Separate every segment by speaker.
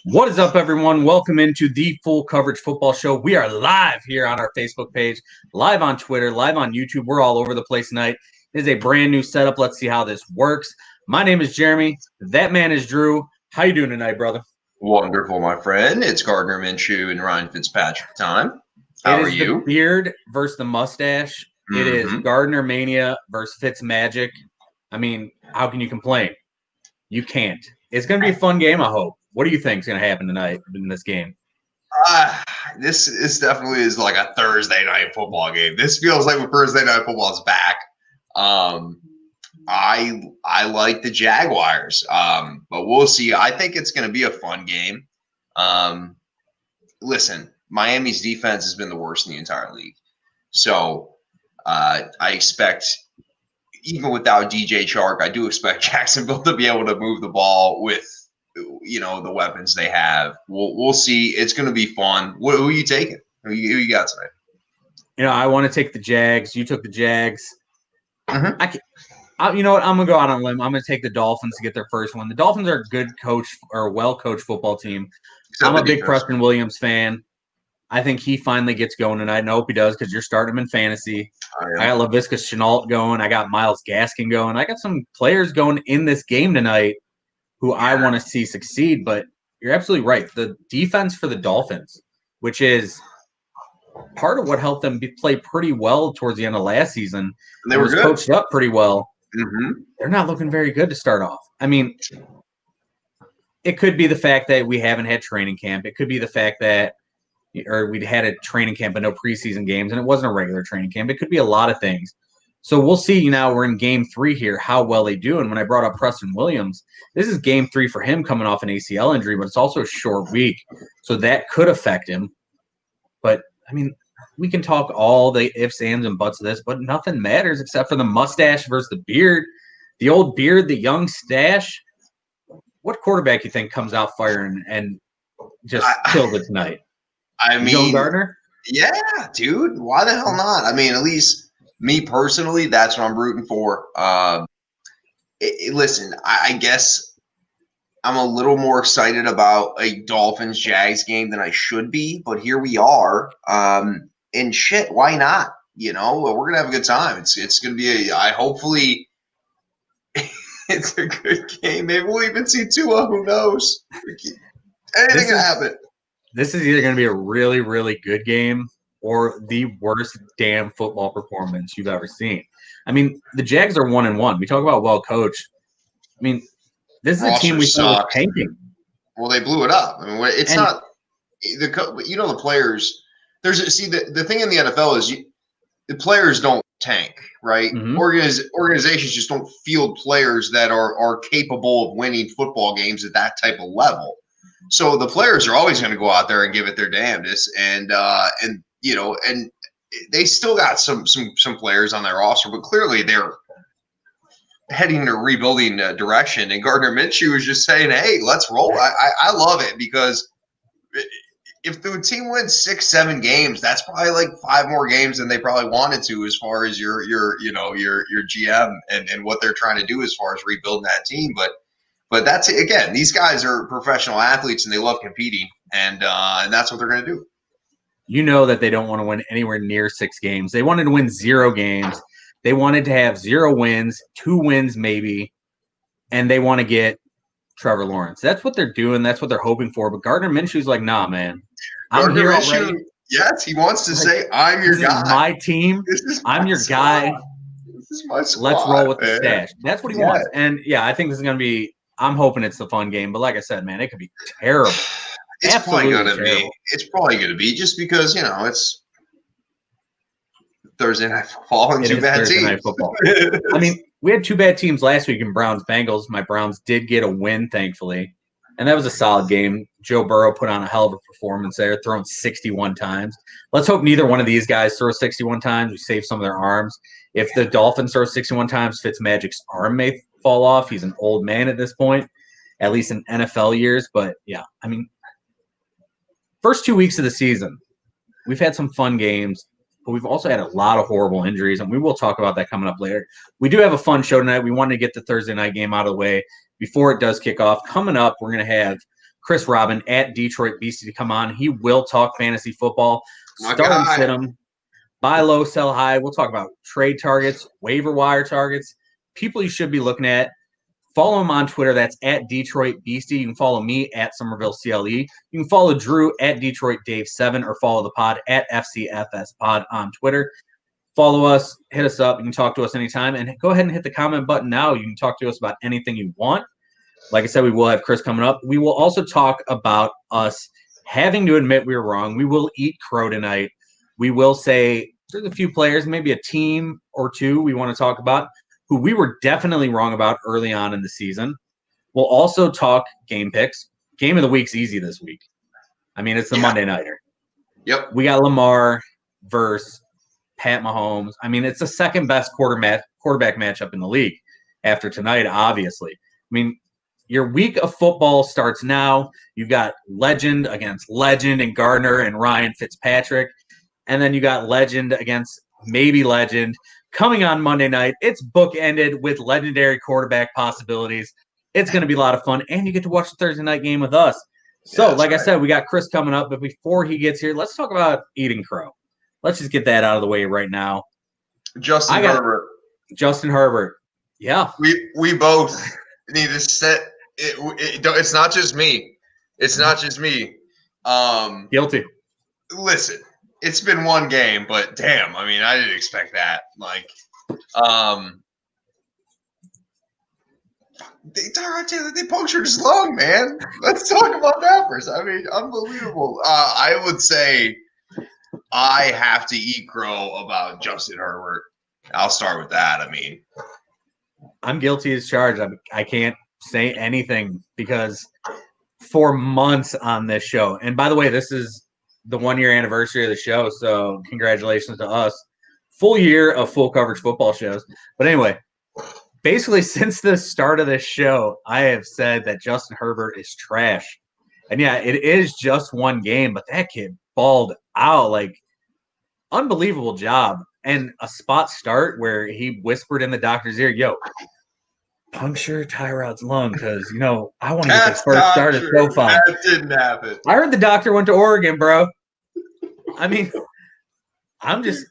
Speaker 1: What is up, everyone? Welcome into the Full Coverage Football Show. We are live here on our Facebook page, live on Twitter, live on YouTube. We're all over the place tonight. It is a brand new setup. Let's see how this works. My name is Jeremy. That man is Drew. How you doing tonight, brother?
Speaker 2: Wonderful, my friend. It's Gardner Minshew and Ryan Fitzpatrick time. How are you?
Speaker 1: The beard versus the mustache. It is Gardner Mania versus Fitzmagic. I mean, how can you complain? You can't. It's going to be a fun game, I hope. What do you think is going to happen tonight in this game?
Speaker 2: This definitely is like a Thursday night football game. This feels like when Thursday night football is back. I like the Jaguars, but we'll see. I think it's going to be a fun game. Listen, Miami's defense has been the worst in the entire league. So I expect, even without DJ Chark, I do expect Jacksonville to be able to move the ball with the weapons they have. We'll see. It's going to be fun. Who are you taking? Who you got tonight?
Speaker 1: I want to take the Jags. You took the Jags. You know what? I'm going to go out on a limb. I'm going to take the Dolphins to get their first one. The Dolphins are a good coach or a well-coached football team. I'm a big Preston Williams fan. I think he finally gets going tonight, and I hope he does because you're starting him in fantasy. I got LaVisca Chenault going. I got Myles Gaskin going. I got some players going in this game tonight who I want to see succeed, but you're absolutely right. The defense for the Dolphins, which is part of what helped them play pretty well towards the end of last season,
Speaker 2: and they were
Speaker 1: coached up pretty well. They're not looking very good to start off. I mean, it could be the fact that we haven't had training camp. It could be the fact that we'd had a training camp but no preseason games, and it wasn't a regular training camp. It could be a lot of things. So we'll see. We're in game 3 here, how well they do. And when I brought up Preston Williams, this is game 3 for him coming off an ACL injury, but it's also a short week. So that could affect him. But, I mean, we can talk all the ifs, ands, and buts of this, but nothing matters except for the mustache versus the beard. The old beard, the young stash. What quarterback you think comes out firing and just killed it tonight?
Speaker 2: I mean,
Speaker 1: Joe Gardner?
Speaker 2: Yeah, dude. Why the hell not? I mean, at least – me personally, that's what I'm rooting for. Listen, I guess I'm a little more excited about a Dolphins-Jags game than I should be, but here we are. And shit, why not? We're gonna have a good time. It's gonna be hopefully it's a good game. Maybe we'll even see Tua. Who knows? Anything can happen.
Speaker 1: This is either gonna be a really, really good game or the worst damn football performance you've ever seen. I mean, the Jags are 1-1. We talk about well coached. I mean, this is a team we thought was tanking.
Speaker 2: Well, they blew it up. I mean, it's not the players. The thing in the NFL is the players don't tank, right? Organizations just don't field players that are capable of winning football games at that type of level. So the players are always going to go out there and give it their damnedest, and they still got some players on their roster, but clearly they're heading in a rebuilding direction. And Gardner Minshew is just saying, "Hey, let's roll." I love it because if the team wins 6-7 games, that's probably like 5 more games than they probably wanted to, as far as your GM and what they're trying to do as far as rebuilding that team. But that's it. Again, these guys are professional athletes and they love competing, and that's what they're going to do.
Speaker 1: That they don't want to win anywhere near 6 games. They wanted to win 0 games. They wanted to have 0 wins, 2 wins maybe, and they want to get Trevor Lawrence. That's what they're doing. That's what they're hoping for. But Gardner Minshew's like, nah, man. I'm here already.
Speaker 2: Yes, he wants to say, I'm your guy.
Speaker 1: This is my team. I'm your guy.
Speaker 2: This is my squad.
Speaker 1: Let's roll with the stash. That's what he wants. And, I think this is going to be – I'm hoping it's the fun game. But like I said, man, it could be terrible.
Speaker 2: It's probably going to be. It's probably going to be just because, it's Thursday night football and 2 bad teams. Night football.
Speaker 1: I mean, we had 2 bad teams last week in Browns-Bengals. My Browns did get a win, thankfully. And that was a solid game. Joe Burrow put on a hell of a performance there, throwing 61 times. Let's hope neither one of these guys throws 61 times. We save some of their arms. If the Dolphins throw 61 times, Fitzmagic's arm may fall off. He's an old man at this point, at least in NFL years. But, I mean, first 2 weeks of the season, we've had some fun games, but we've also had a lot of horrible injuries, and we will talk about that coming up later. We do have a fun show tonight. We wanted to get the Thursday night game out of the way before it does kick off. Coming up, we're going to have Chris Robin at Detroit Beastie to come on. He will talk fantasy football. Start and sit him. Buy low, sell high. We'll talk about trade targets, waiver wire targets, people you should be looking at. Follow him on Twitter. That's at Detroit Beastie. You can follow me at Somerville CLE. You can follow Drew at Detroit Dave7 or follow the pod at FCFS Pod on Twitter. Follow us, hit us up. You can talk to us anytime. And go ahead and hit the comment button now. You can talk to us about anything you want. Like I said, we will have Chris coming up. We will also talk about us having to admit we were wrong. We will eat crow tonight. We will say there's a few players, maybe a team or two we want to talk about who we were definitely wrong about early on in the season. We'll also talk game picks. Game of the week's easy this week. I mean, it's the Monday Nighter.
Speaker 2: Yep.
Speaker 1: We got Lamar versus Pat Mahomes. I mean, it's the second best quarterback matchup in the league after tonight, obviously. I mean, your week of football starts now. You've got legend against legend and Gardner and Ryan Fitzpatrick. And then you got legend against maybe legend coming on Monday night. It's bookended with legendary quarterback possibilities. It's going to be a lot of fun. And you get to watch the Thursday night game with us. So, like I said, we got Chris coming up. But before he gets here, let's talk about eating crow. Let's just get that out of the way right now.
Speaker 2: Justin Herbert.
Speaker 1: Justin Herbert. Yeah.
Speaker 2: We both need to set it. It's not just me. It's not just me.
Speaker 1: Guilty.
Speaker 2: Listen, it's been one game, but damn, I mean, I didn't expect that. Like, Tyrod Taylor, they punctured his lung, man. Let's talk about that first. I mean, unbelievable. I would say I have to eat crow about Justin Herbert. I'll start with that. I mean,
Speaker 1: I'm guilty as charged. I can't say anything because for months on this show, and by the way, this is the 1-year anniversary of the show, so congratulations to us. Full year of full coverage football shows. But anyway, basically since the start of this show, I have said that Justin Herbert is trash. And yeah, it is just one game, but that kid balled out. Like, unbelievable job. And a spot start where he whispered in the doctor's ear, yo, puncture Tyrod's lung because, I want to get this first start at SoFi.
Speaker 2: That didn't happen.
Speaker 1: I heard the doctor went to Oregon, bro. I mean, I'm just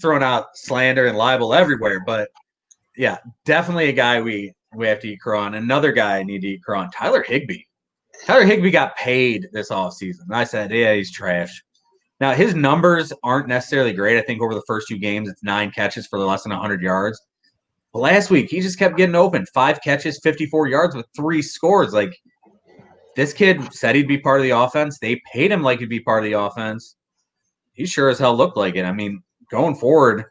Speaker 1: throwing out slander and libel everywhere. But, yeah, definitely a guy we have to eat crow on. Another guy I need to eat crow on, Tyler Higbee. Tyler Higbee got paid this offseason. I said, yeah, he's trash. Now, his numbers aren't necessarily great. I think over the first 2 games, it's 9 catches for less than 100 yards. But last week, he just kept getting open. 5 catches, 54 yards with 3 scores. Like, this kid said he'd be part of the offense. They paid him like he'd be part of the offense. He sure as hell looked like it. I mean, going forward,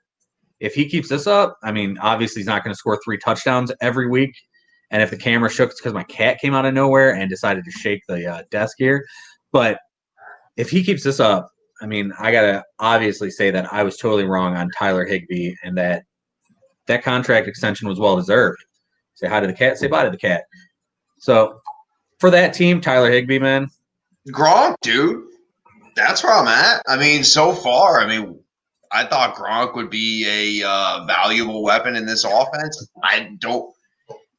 Speaker 1: if he keeps this up, I mean, obviously he's not going to score 3 touchdowns every week. And if the camera shook, it's because my cat came out of nowhere and decided to shake the desk here. But if he keeps this up, I mean, I got to obviously say that I was totally wrong on Tyler Higbee and that contract extension was well-deserved. Say hi to the cat, say bye to the cat. So for that team, Tyler Higbee, man.
Speaker 2: Gronk, dude. That's where I'm at. I mean, so far, I thought Gronk would be a valuable weapon in this offense.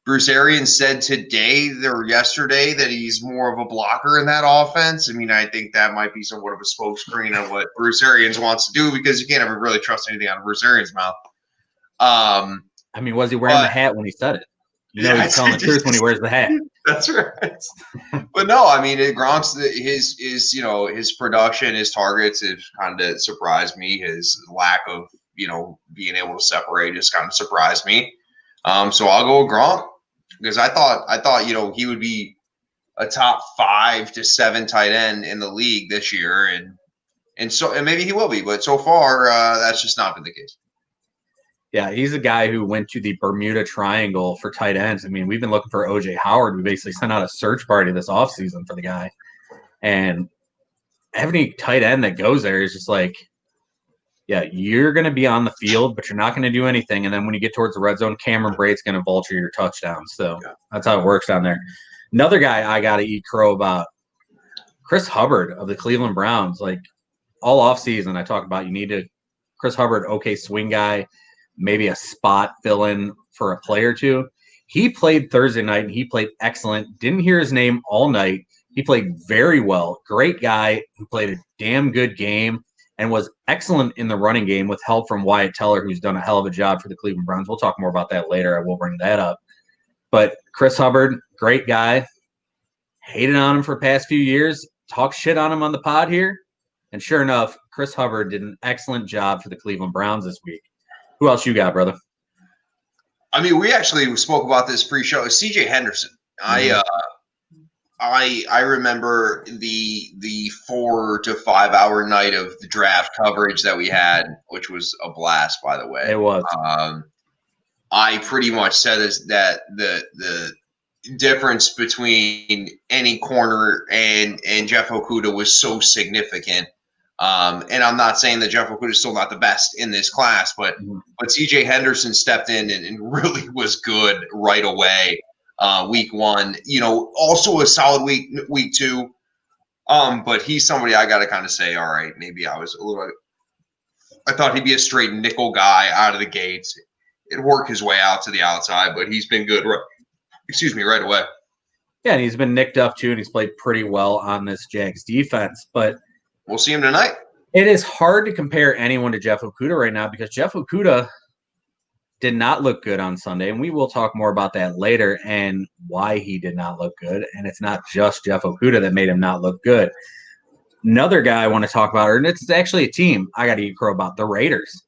Speaker 2: Bruce Arians said today or yesterday that he's more of a blocker in that offense. I mean, I think that might be somewhat of a smokescreen of what Bruce Arians wants to do because you can't ever really trust anything out of Bruce Arians' mouth.
Speaker 1: I mean, was he wearing the hat when he said it? He's telling the truth when he wears the hat.
Speaker 2: That's right. But no, I mean, Gronk's his production, his targets have kind of surprised me. His lack of being able to separate just kind of surprised me. So I'll go with Gronk because I thought he would be a top 5 to 7 tight end in the league this year, and maybe he will be, but so far that's just not been the case.
Speaker 1: Yeah, he's a guy who went to the Bermuda Triangle for tight ends. I mean, we've been looking for O.J. Howard. We basically sent out a search party this offseason for the guy. And every tight end that goes there is just like, yeah, you're going to be on the field, but you're not going to do anything. And then when you get towards the red zone, Cameron Brate's going to vulture your touchdowns. So that's how it works down there. Another guy I got to eat crow about, Chris Hubbard of the Cleveland Browns. Like, all offseason I talk about Chris Hubbard, okay, swing guy, maybe a spot fill-in for a play or two. He played Thursday night, and he played excellent. Didn't hear his name all night. He played very well. Great guy who played a damn good game and was excellent in the running game with help from Wyatt Teller, who's done a hell of a job for the Cleveland Browns. We'll talk more about that later. I will bring that up. But Chris Hubbard, great guy. Hated on him for the past few years. Talk shit on him on the pod here. And sure enough, Chris Hubbard did an excellent job for the Cleveland Browns this week. Who else you got, brother?
Speaker 2: I mean, we actually spoke about this pre-show. C.J. Henderson. I remember the 4 to 5 hour night of the draft coverage that we had, which was a blast, by the way.
Speaker 1: It was.
Speaker 2: I pretty much said that the difference between any corner and Jeff Okudah was so significant. And I'm not saying that Jeff Okudah is still not the best in this class, but C.J. Henderson stepped in and really was good right away. Week 1, also a solid week 2. But he's somebody I got to kind of say, all right, maybe I thought he'd be a straight nickel guy out of the gates. It'd work his way out to the outside, but he's been good. Right away.
Speaker 1: Yeah, and he's been nicked up too, and he's played pretty well on this Jags defense. But
Speaker 2: we'll see him tonight.
Speaker 1: It is hard to compare anyone to Jeff Okudah right now because Jeff Okudah did not look good on Sunday, and we will talk more about that later and why he did not look good. And it's not just Jeff Okudah that made him not look good. Another guy I want to talk about, and it's actually a team I got to eat crow about, the Raiders.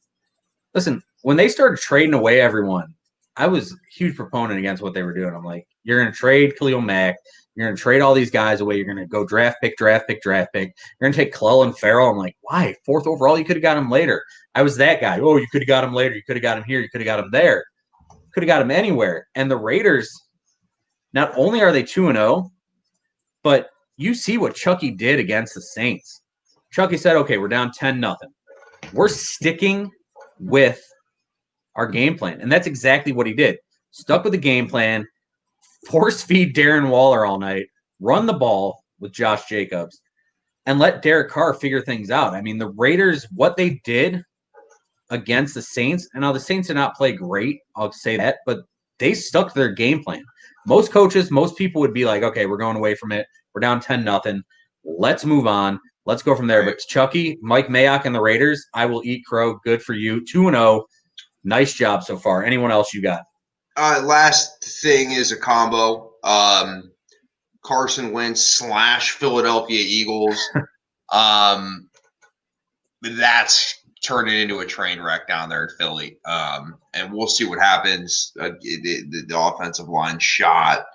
Speaker 1: Listen, when they started trading away everyone, I was a huge proponent against what they were doing. I'm like, you're going to trade Khalil Mack. You're going to trade all these guys away. You're going to go draft pick. You're going to take Clellan Ferrell. I'm like, why? 4th overall? You could have got him later. I was that guy. Oh, you could have got him later. You could have got him here. You could have got him there. Could have got him anywhere. And the Raiders, not only are they 2-0, but you see what Chucky did against the Saints. Chucky said, okay, we're down 10-0. We're sticking with our game plan. And that's exactly what he did. Stuck with the game plan, force feed Darren Waller all night, run the ball with Josh Jacobs, and let Derek Carr figure things out. I mean, the Raiders, what they did against the Saints, and now the Saints did not play great, I'll say that, but they stuck to their game plan. Most coaches, most people would be like, okay, we're going away from it. We're down 10-0. Let's move on. Let's go from there. But Chucky, Mike Mayock, and the Raiders, I will eat crow. Good for you. 2-0. Nice job so far. Anyone else you got?
Speaker 2: Last thing is a combo. Carson Wentz / Philadelphia Eagles. That's turning into a train wreck down there in Philly. And we'll see what happens. The offensive line shot.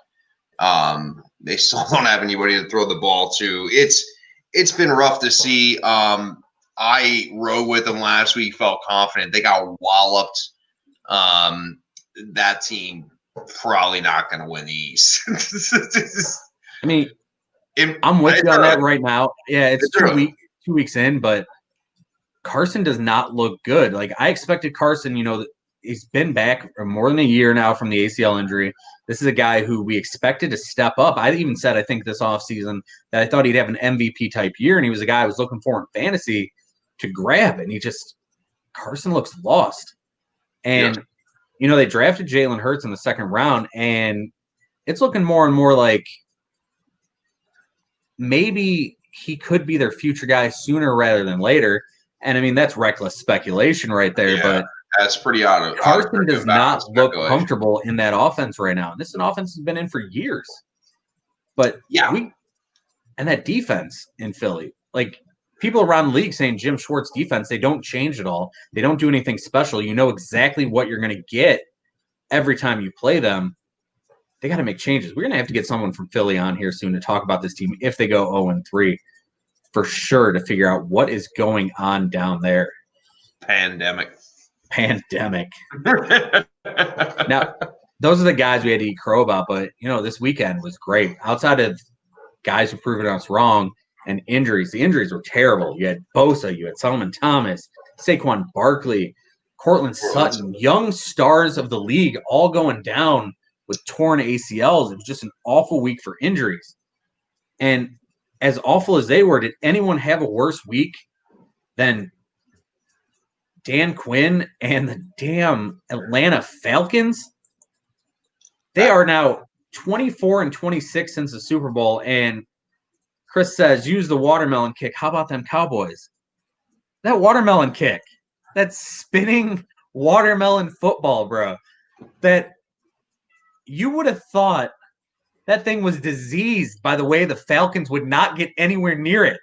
Speaker 2: They still don't have anybody to throw the ball to. It's been rough to see. I rode with them last week, felt confident. They got walloped. That team probably not going to win the East.
Speaker 1: I mean, I'm with you on that right now. Yeah, it's 2 weeks in, but Carson does not look good. Like, I expected Carson, he's been back for more than a year now from the ACL injury. This is a guy who we expected to step up. I even said, I think this offseason, that I thought he'd have an MVP type year, and he was a guy I was looking for in fantasy to grab, and Carson looks lost. And, they drafted Jalen Hurts in the 2nd round, and it's looking more and more like maybe he could be their future guy sooner rather than later. And, I mean, that's reckless speculation right there, but
Speaker 2: that's pretty odd.
Speaker 1: Carson does not look comfortable in that offense right now. And this is an offense has been in for years. But, and that defense in Philly, like, people around the league saying Jim Schwartz defense, they don't change at all. They don't do anything special. You know exactly what you're going to get every time you play them. They got to make changes. We're going to have to get someone from Philly on here soon to talk about this team if they go 0-3 for sure, to figure out what is going on down there.
Speaker 2: Pandemic.
Speaker 1: Now, those are the guys we had to eat crow about, but, this weekend was great. Outside of guys who proven us wrong, and injuries. The injuries were terrible. You had Bosa, you had Solomon Thomas, Saquon Barkley, Cortland Sutton, young stars of the league all going down with torn ACLs. It was just an awful week for injuries. And as awful as they were, did anyone have a worse week than Dan Quinn and the damn Atlanta Falcons? They are now 24-26 since the Super Bowl, and Chris says, use the watermelon kick. How about them Cowboys? That watermelon kick, that spinning watermelon football, bro, that you would have thought that thing was diseased by the way the Falcons would not get anywhere near it.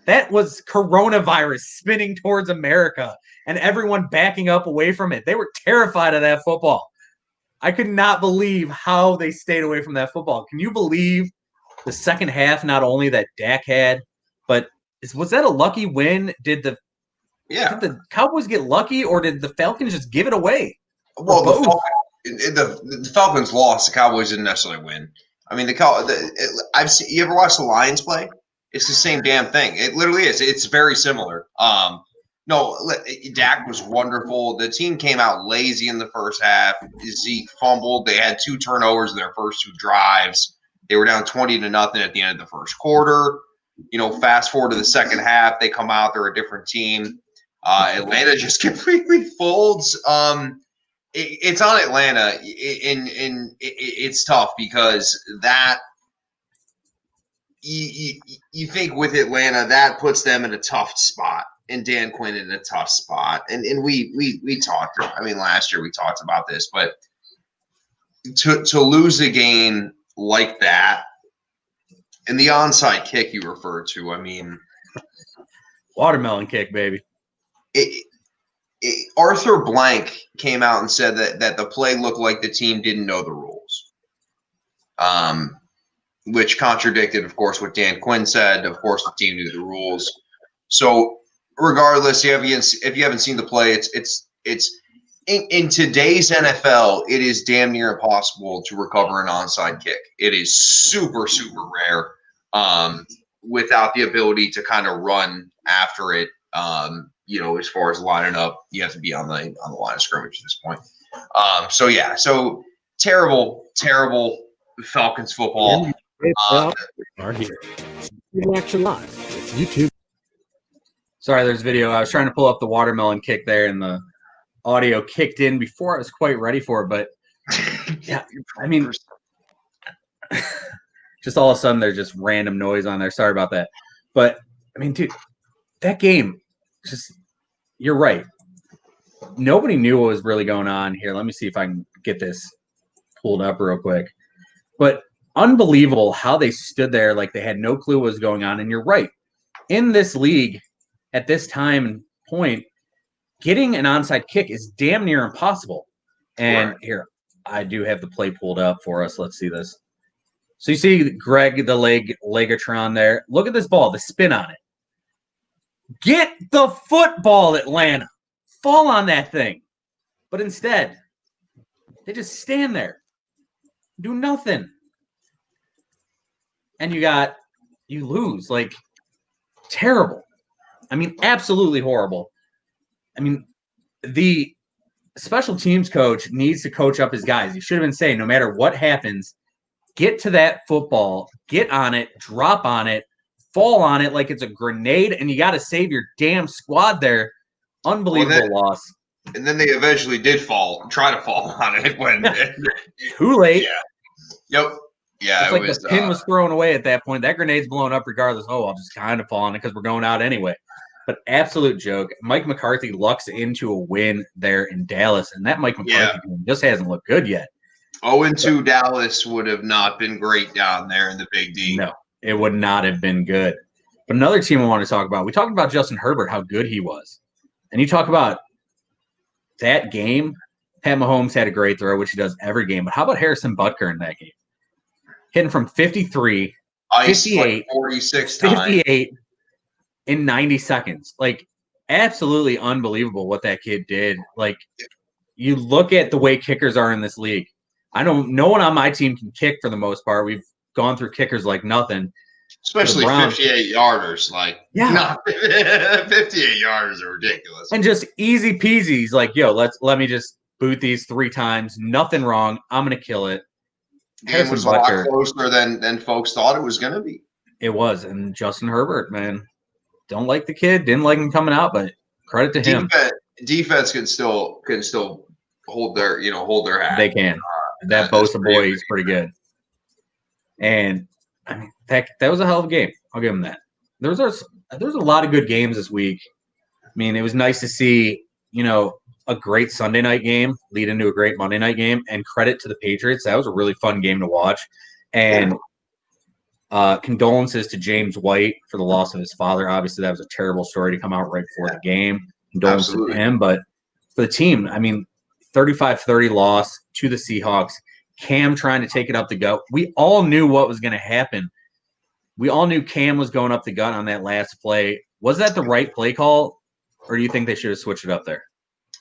Speaker 1: That was coronavirus spinning towards America and everyone backing up away from it. They were terrified of that football. I could not believe how they stayed away from that football. Can you believe the second half, not only that Dak had, but was that a lucky win? Did the Cowboys get lucky, or did the Falcons just give it away?
Speaker 2: Well, the Falcons lost. The Cowboys didn't necessarily win. I mean, I've seen. You ever watch the Lions play? It's the same damn thing. It literally is. It's very similar. No, Dak was wonderful. The team came out lazy in the first half. Zeke fumbled. They had 2 turnovers in their first 2 drives. They were down 20-0 at the end of the first quarter. Fast forward to the second half, they come out. They're a different team. Atlanta just completely folds. It's on Atlanta, and it's tough because that you think with Atlanta that puts them in a tough spot, and Dan Quinn in a tough spot, and we talked. I mean, last year we talked about this, but to lose a game like that, and the onside kick you referred to, I mean,
Speaker 1: watermelon kick, baby.
Speaker 2: Arthur Blank came out and said that the play looked like the team didn't know the rules, which contradicted, of course, what Dan Quinn said. Of course, the team knew the rules. So, regardless, if you haven't seen the play, it's in today's NFL, it is damn near impossible to recover an onside kick. It is super, super rare without the ability to kind of run after it. As far as lining up, you have to be on the line of scrimmage at this point. So terrible Falcons football.
Speaker 3: Are here. Action live. It's YouTube.
Speaker 1: Sorry, there's video. I was trying to pull up the watermelon kick there, and the audio kicked in before I was quite ready for it. But yeah, I mean, just all of a sudden there's just random noise on there. Sorry about that. But I mean, dude, that game, you're right. Nobody knew what was really going on here. Let me see if I can get this pulled up real quick. But unbelievable how they stood there like they had no clue what was going on. And you're right. In this league, at this time and point, getting an onside kick is damn near impossible. And here, I do have the play pulled up for us. Let's see this. So you see Greg, the Legatron there. Look at this ball, the spin on it. Get the football, Atlanta. Fall on that thing. But instead, they just stand there. Do nothing. And you lose. Like, terrible. I mean, absolutely horrible. I mean, the special teams coach needs to coach up his guys. He should have been saying, no matter what happens, get to that football, get on it, drop on it, fall on it like it's a grenade, and you got to save your damn squad there. Unbelievable loss.
Speaker 2: And then they eventually did try to fall on it when
Speaker 1: too late.
Speaker 2: Yeah. Yep. Yeah.
Speaker 1: It's like the pin was thrown away at that point. That grenade's blown up regardless. Oh, I'll just kind of fall on it because we're going out anyway. But absolute joke. Mike McCarthy lucks into a win there in Dallas, and that Mike McCarthy team just hasn't looked good yet.
Speaker 2: 0-2 Dallas would have not been great down there in the Big D.
Speaker 1: No, it would not have been good. But another team I want to talk about, we talked about Justin Herbert, how good he was. And you talk about that game, Pat Mahomes had a great throw, which he does every game. But how about Harrison Butker in that game? Hitting from 53, 58,
Speaker 2: 46
Speaker 1: 58 in 90 seconds. Like, absolutely unbelievable what that kid did. Like, you look at the way kickers are in this league. No one on my team can kick for the most part. We've gone through kickers like nothing.
Speaker 2: Especially 58-yarders. Like, 58-yarders are ridiculous.
Speaker 1: And just easy peasy. He's like, yo, let me just boot these 3 times. Nothing wrong. I'm going to kill it.
Speaker 2: Game was a lot closer than folks thought it was going to be.
Speaker 1: It was. And Justin Herbert, man, don't like the kid. Didn't like him coming out, but credit to him.
Speaker 2: Defense can still hold their hat.
Speaker 1: They can. that Bosa boy is pretty good. And I mean, that was a hell of a game. I'll give him that. There was a lot of good games this week. I mean, it was nice to see, a great Sunday night game lead into a great Monday night game, and credit to the Patriots. That was a really fun game to watch. And condolences to James White for the loss of his father. Obviously, that was a terrible story to come out right before the game. Condolences to him. But for the team, I mean, 35-30 loss to the Seahawks. Cam trying to take it up the gut. We all knew what was going to happen. We all knew Cam was going up the gut on that last play. Was that the right play call, or do you think they should have switched it up there?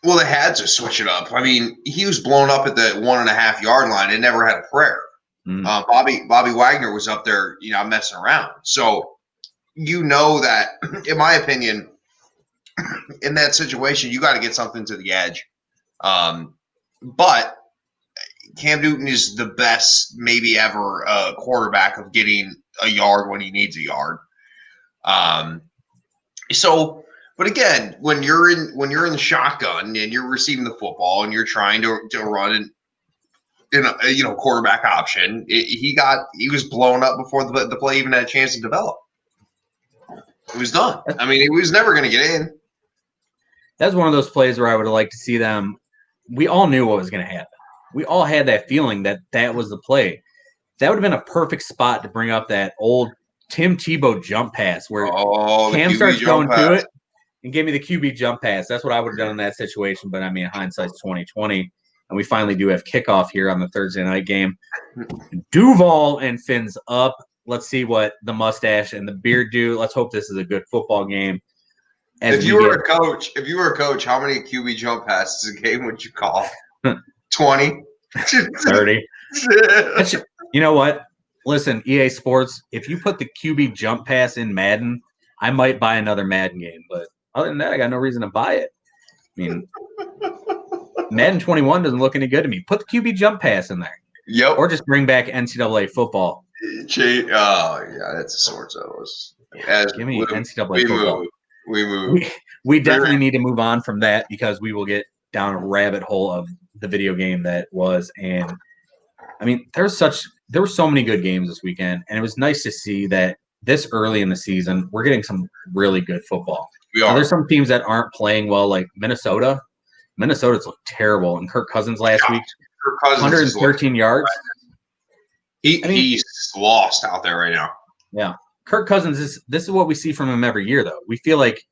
Speaker 2: Well, they had to switch it up. I mean, he was blown up at the 1.5 yard line and never had a prayer. Bobby Wagner was up there, messing around. So, that, in my opinion, in that situation, you got to get something to the edge. But Cam Newton is the best, maybe ever, quarterback of getting a yard when he needs a yard. But again, when you're in the shotgun and you're receiving the football and you're trying to run in a quarterback option, he was blown up before the play even had a chance to develop. It was done. I mean, he was never going to get in.
Speaker 1: That's one of those plays where I would have liked to see them. We all knew what was going to happen. We all had that feeling that was the play. That would have been a perfect spot to bring up that old Tim Tebow jump pass where Cam starts going to it and give me the QB jump pass. That's what I would have done in that situation. But I mean, hindsight's 20/20, and we finally do have kickoff here on the Thursday night game. Duval and Finn's up. Let's see what the mustache and the beard do. Let's hope this is a good football game.
Speaker 2: If you were a coach, how many QB jump passes a game would you call? 20?
Speaker 1: 30. You know what? Listen, EA Sports, if you put the QB jump pass in Madden, I might buy another Madden game. But other than that, I got no reason to buy it. I mean, Madden 21 doesn't look any good to me. Put the QB jump pass in there.
Speaker 2: Yep.
Speaker 1: Or just bring back NCAA football.
Speaker 2: Oh, yeah, that's a sort of.
Speaker 1: Give me NCAA football.
Speaker 2: We move.
Speaker 1: We definitely need to move on from that because we will get down a rabbit hole of the video game that was. And I mean, there were so many good games this weekend, and it was nice to see that this early in the season we're getting some really good football.
Speaker 2: We are.
Speaker 1: Now, there's some teams that aren't playing well, like Minnesota. Minnesota's looked terrible, and Kirk Cousins last week, 113 yards.
Speaker 2: He's lost out there right now.
Speaker 1: Yeah. Kirk Cousins, this is what we see from him every year, though. We feel like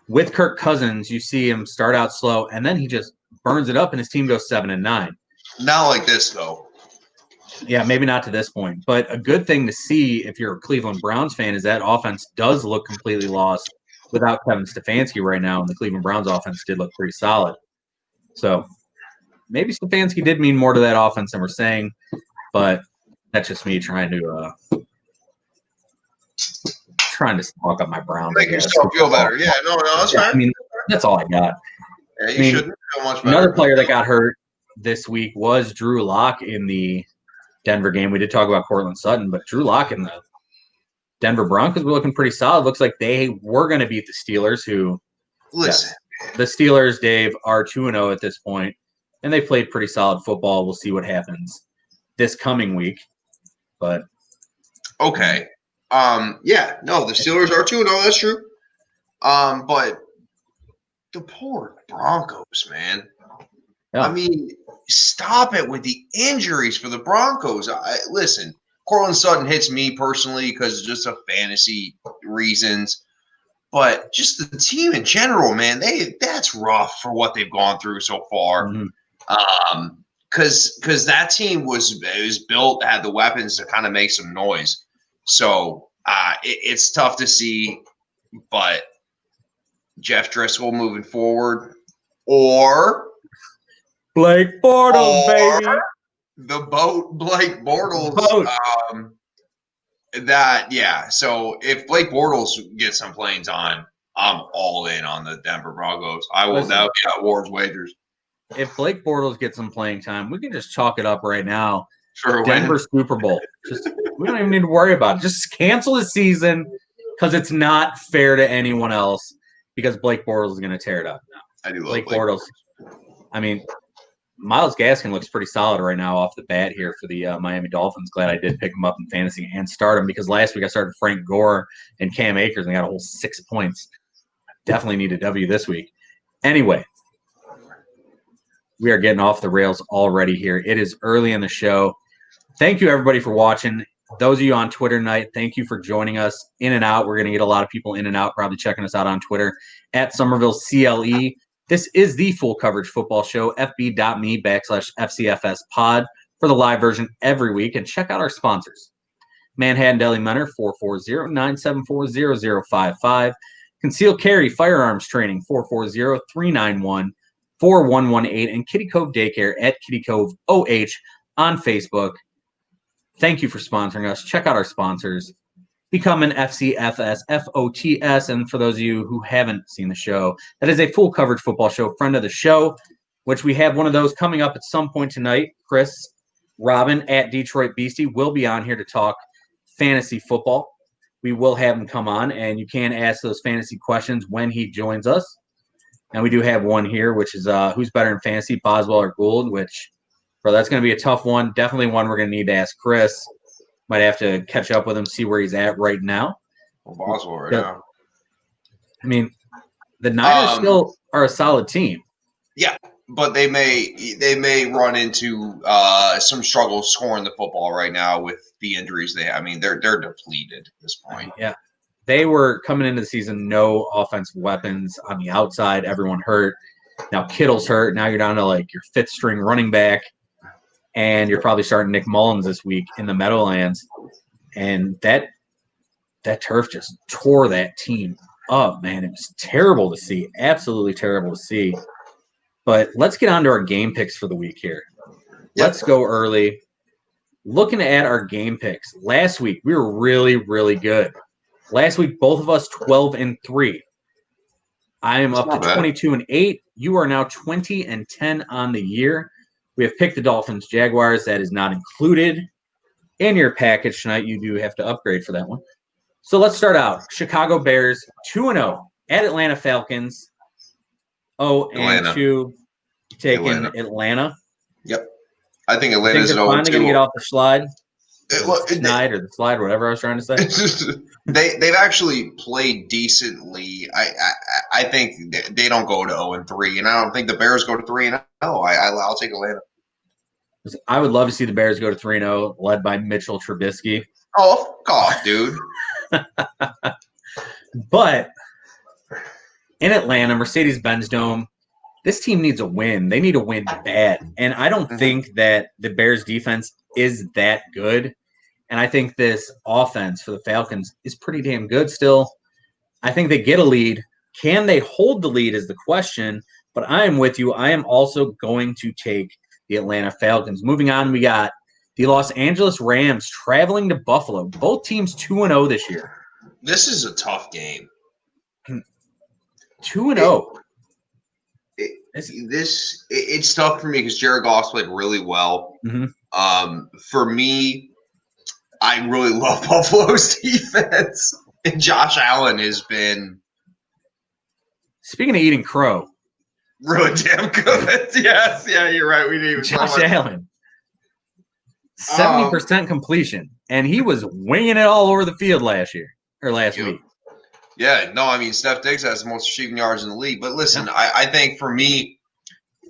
Speaker 1: with Kirk Cousins, you see him start out slow, and then he just burns it up, and his team goes 7-9.
Speaker 2: Not like this, though.
Speaker 1: Yeah, maybe not to this point. But a good thing to see if you're a Cleveland Browns fan is that offense does look completely lost without Kevin Stefanski right now, and the Cleveland Browns offense did look pretty solid. So maybe Stefanski did mean more to that offense than we're saying, but that's just me trying to talk up my Browns.
Speaker 2: Make yourself feel better. Yeah, no, that's fine.
Speaker 1: I mean, that's all I got.
Speaker 2: Yeah, you shouldn't feel much better.
Speaker 1: Another player that got hurt this week was Drew Lock in the Denver game. We did talk about Cortland Sutton, but Drew Lock in the Denver Broncos were looking pretty solid. Looks like they were going to beat the Steelers, who
Speaker 2: listen.
Speaker 1: Yes, the Steelers, Dave, are 2-0 at this point, and they played pretty solid football. We'll see what happens this coming week. But
Speaker 2: okay. The Steelers are 2-0, that's true. But the poor Broncos, man. Yeah. I mean, stop it with the injuries for the Broncos. Listen, Cortland Sutton hits me personally because just of fantasy reasons. But just the team in general, man, that's rough for what they've gone through so far.
Speaker 1: Mm-hmm.
Speaker 2: Because that team was built, had the weapons to kind of make some noise. So it's tough to see, but Jeff Driscoll moving forward, or
Speaker 1: Blake Bortles, baby,
Speaker 2: the boat, Blake Bortles. So if Blake Bortles gets some playing time, I'm all in on the Denver Broncos. I will now be at Ward's wagers.
Speaker 1: If Blake Bortles gets some playing time, we can just chalk it up right now.
Speaker 2: For
Speaker 1: Denver Super Bowl. We don't even need to worry about it. Just cancel the season because it's not fair to anyone else because Blake Bortles is going to tear it up.
Speaker 2: I do love
Speaker 1: Blake Bortles. I mean, Myles Gaskin looks pretty solid right now off the bat here for the Miami Dolphins. Glad I did pick him up in fantasy and start him because last week I started Frank Gore and Cam Akers and got a whole 6 points. Definitely need a W this week. Anyway, we are getting off the rails already here. It is early in the show. Thank you, everybody, for watching. Those of you on Twitter tonight, thank you for joining us. In and out, we're going to get a lot of people in and out, probably checking us out on Twitter at Somerville CLE. This is the Full Coverage Football Show, fb.me/FCFS pod for the live version every week. And check out our sponsors. Manhattan Deli Menor, 440-974-0055. Concealed Carry Firearms Training, 440-391-4118. And Kitty Cove Daycare at Kitty Cove OH on Facebook. Thank you for sponsoring us. Check out our sponsors. Become an FCFS, FOTS. And for those of you who haven't seen the show, that is a Full Coverage Football Show, friend of the show, which we have one of those coming up at some point tonight. Chris Robin at Detroit Beastie will be on here to talk fantasy football. We will have him come on, and you can ask those fantasy questions when he joins us. And we do have one here, which is who's better in fantasy, Boswell or Gould, which, bro, that's going to be a tough one. Definitely one we're going to need to ask Chris. Might have to catch up with him, see where he's at right now.
Speaker 2: Well, Boswell right now.
Speaker 1: I mean, the Niners still are a solid team.
Speaker 2: Yeah, but they may run into some struggle scoring the football right now with the injuries they have. I mean, they're depleted at this point.
Speaker 1: Yeah. They were coming into the season, no offensive weapons on the outside. Everyone hurt. Now Kittle's hurt. Now you're down to like your fifth string running back. And you're probably starting Nick Mullins this week in the Meadowlands. And that turf just tore that team up, man. It was terrible to see. Absolutely terrible to see. But let's get on to our game picks for the week here. Yep. Let's go early. Looking at our game picks, last week we were really, really good. Last week, both of us 12-3. I am up to 22-8. You are now 20-10 on the year. We have picked the Dolphins, Jaguars. That is not included in your package tonight. You do have to upgrade for that one. So let's start out. Chicago Bears 2-0 at Atlanta Falcons. 0-2 taking Atlanta.
Speaker 2: Yep. I think Atlanta's
Speaker 1: finally going to get off the slide. The slide, whatever I was trying to say.
Speaker 2: They've actually played decently. I think they don't go to 0-3, and I don't think the Bears go to 3-0. I'll take Atlanta.
Speaker 1: I would love to see the Bears go to 3-0, led by Mitchell Trubisky.
Speaker 2: Oh, God, dude.
Speaker 1: But in Atlanta, Mercedes-Benz Dome, this team needs a win. They need a win bad. And I don't think that the Bears defense is that good. And I think this offense for the Falcons is pretty damn good still. I think they get a lead. Can they hold the lead is the question. But I am with you. I am also going to take the Atlanta Falcons. Moving on, we got the Los Angeles Rams traveling to Buffalo. Both teams 2-0 this year.
Speaker 2: This is a tough game.
Speaker 1: 2-0.
Speaker 2: It's tough for me because Jared Goff played really well.
Speaker 1: Mm-hmm.
Speaker 2: For me, I really love Buffalo's defense. And Josh Allen has been,
Speaker 1: speaking of eating crow,
Speaker 2: really damn good. Yes, yeah, you're right. We didn't even
Speaker 1: Josh Allen, 70% completion, and he was winging it all over the field last week.
Speaker 2: Yeah, no, I mean, Steph Diggs has the most receiving yards in the league. But listen, I think for me,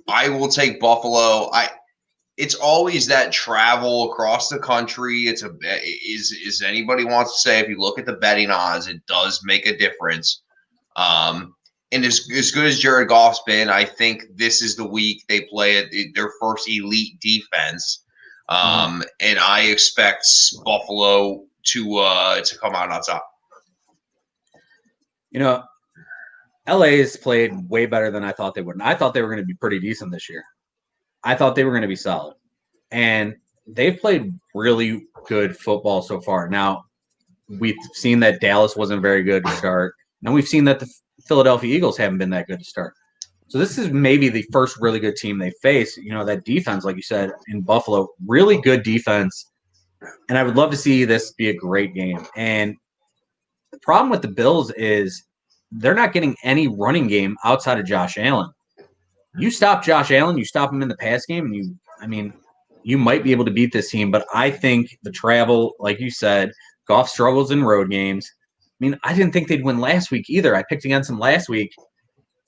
Speaker 2: I will take Buffalo. It's always that travel across the country. Is anybody wants to say, if you look at the betting odds, it does make a difference. And as good as Jared Goff's been, I think this is the week they play their first elite defense. And I expect Buffalo to come out on top.
Speaker 1: You know, LA has played way better than I thought they would. And I thought they were going to be pretty decent this year. I thought they were going to be solid. And they've played really good football so far. Now, we've seen that Dallas wasn't very good to start. And we've seen that the Philadelphia Eagles haven't been that good to start. So this is maybe the first really good team they face. You know, that defense, like you said, in Buffalo, really good defense. And I would love to see this be a great game. And the problem with the Bills is they're not getting any running game outside of Josh Allen. You stop Josh Allen, you stop him in the pass game, and you might be able to beat this team. But I think the travel, like you said, Goff struggles in road games. I didn't think they'd win last week either. I picked against them last week,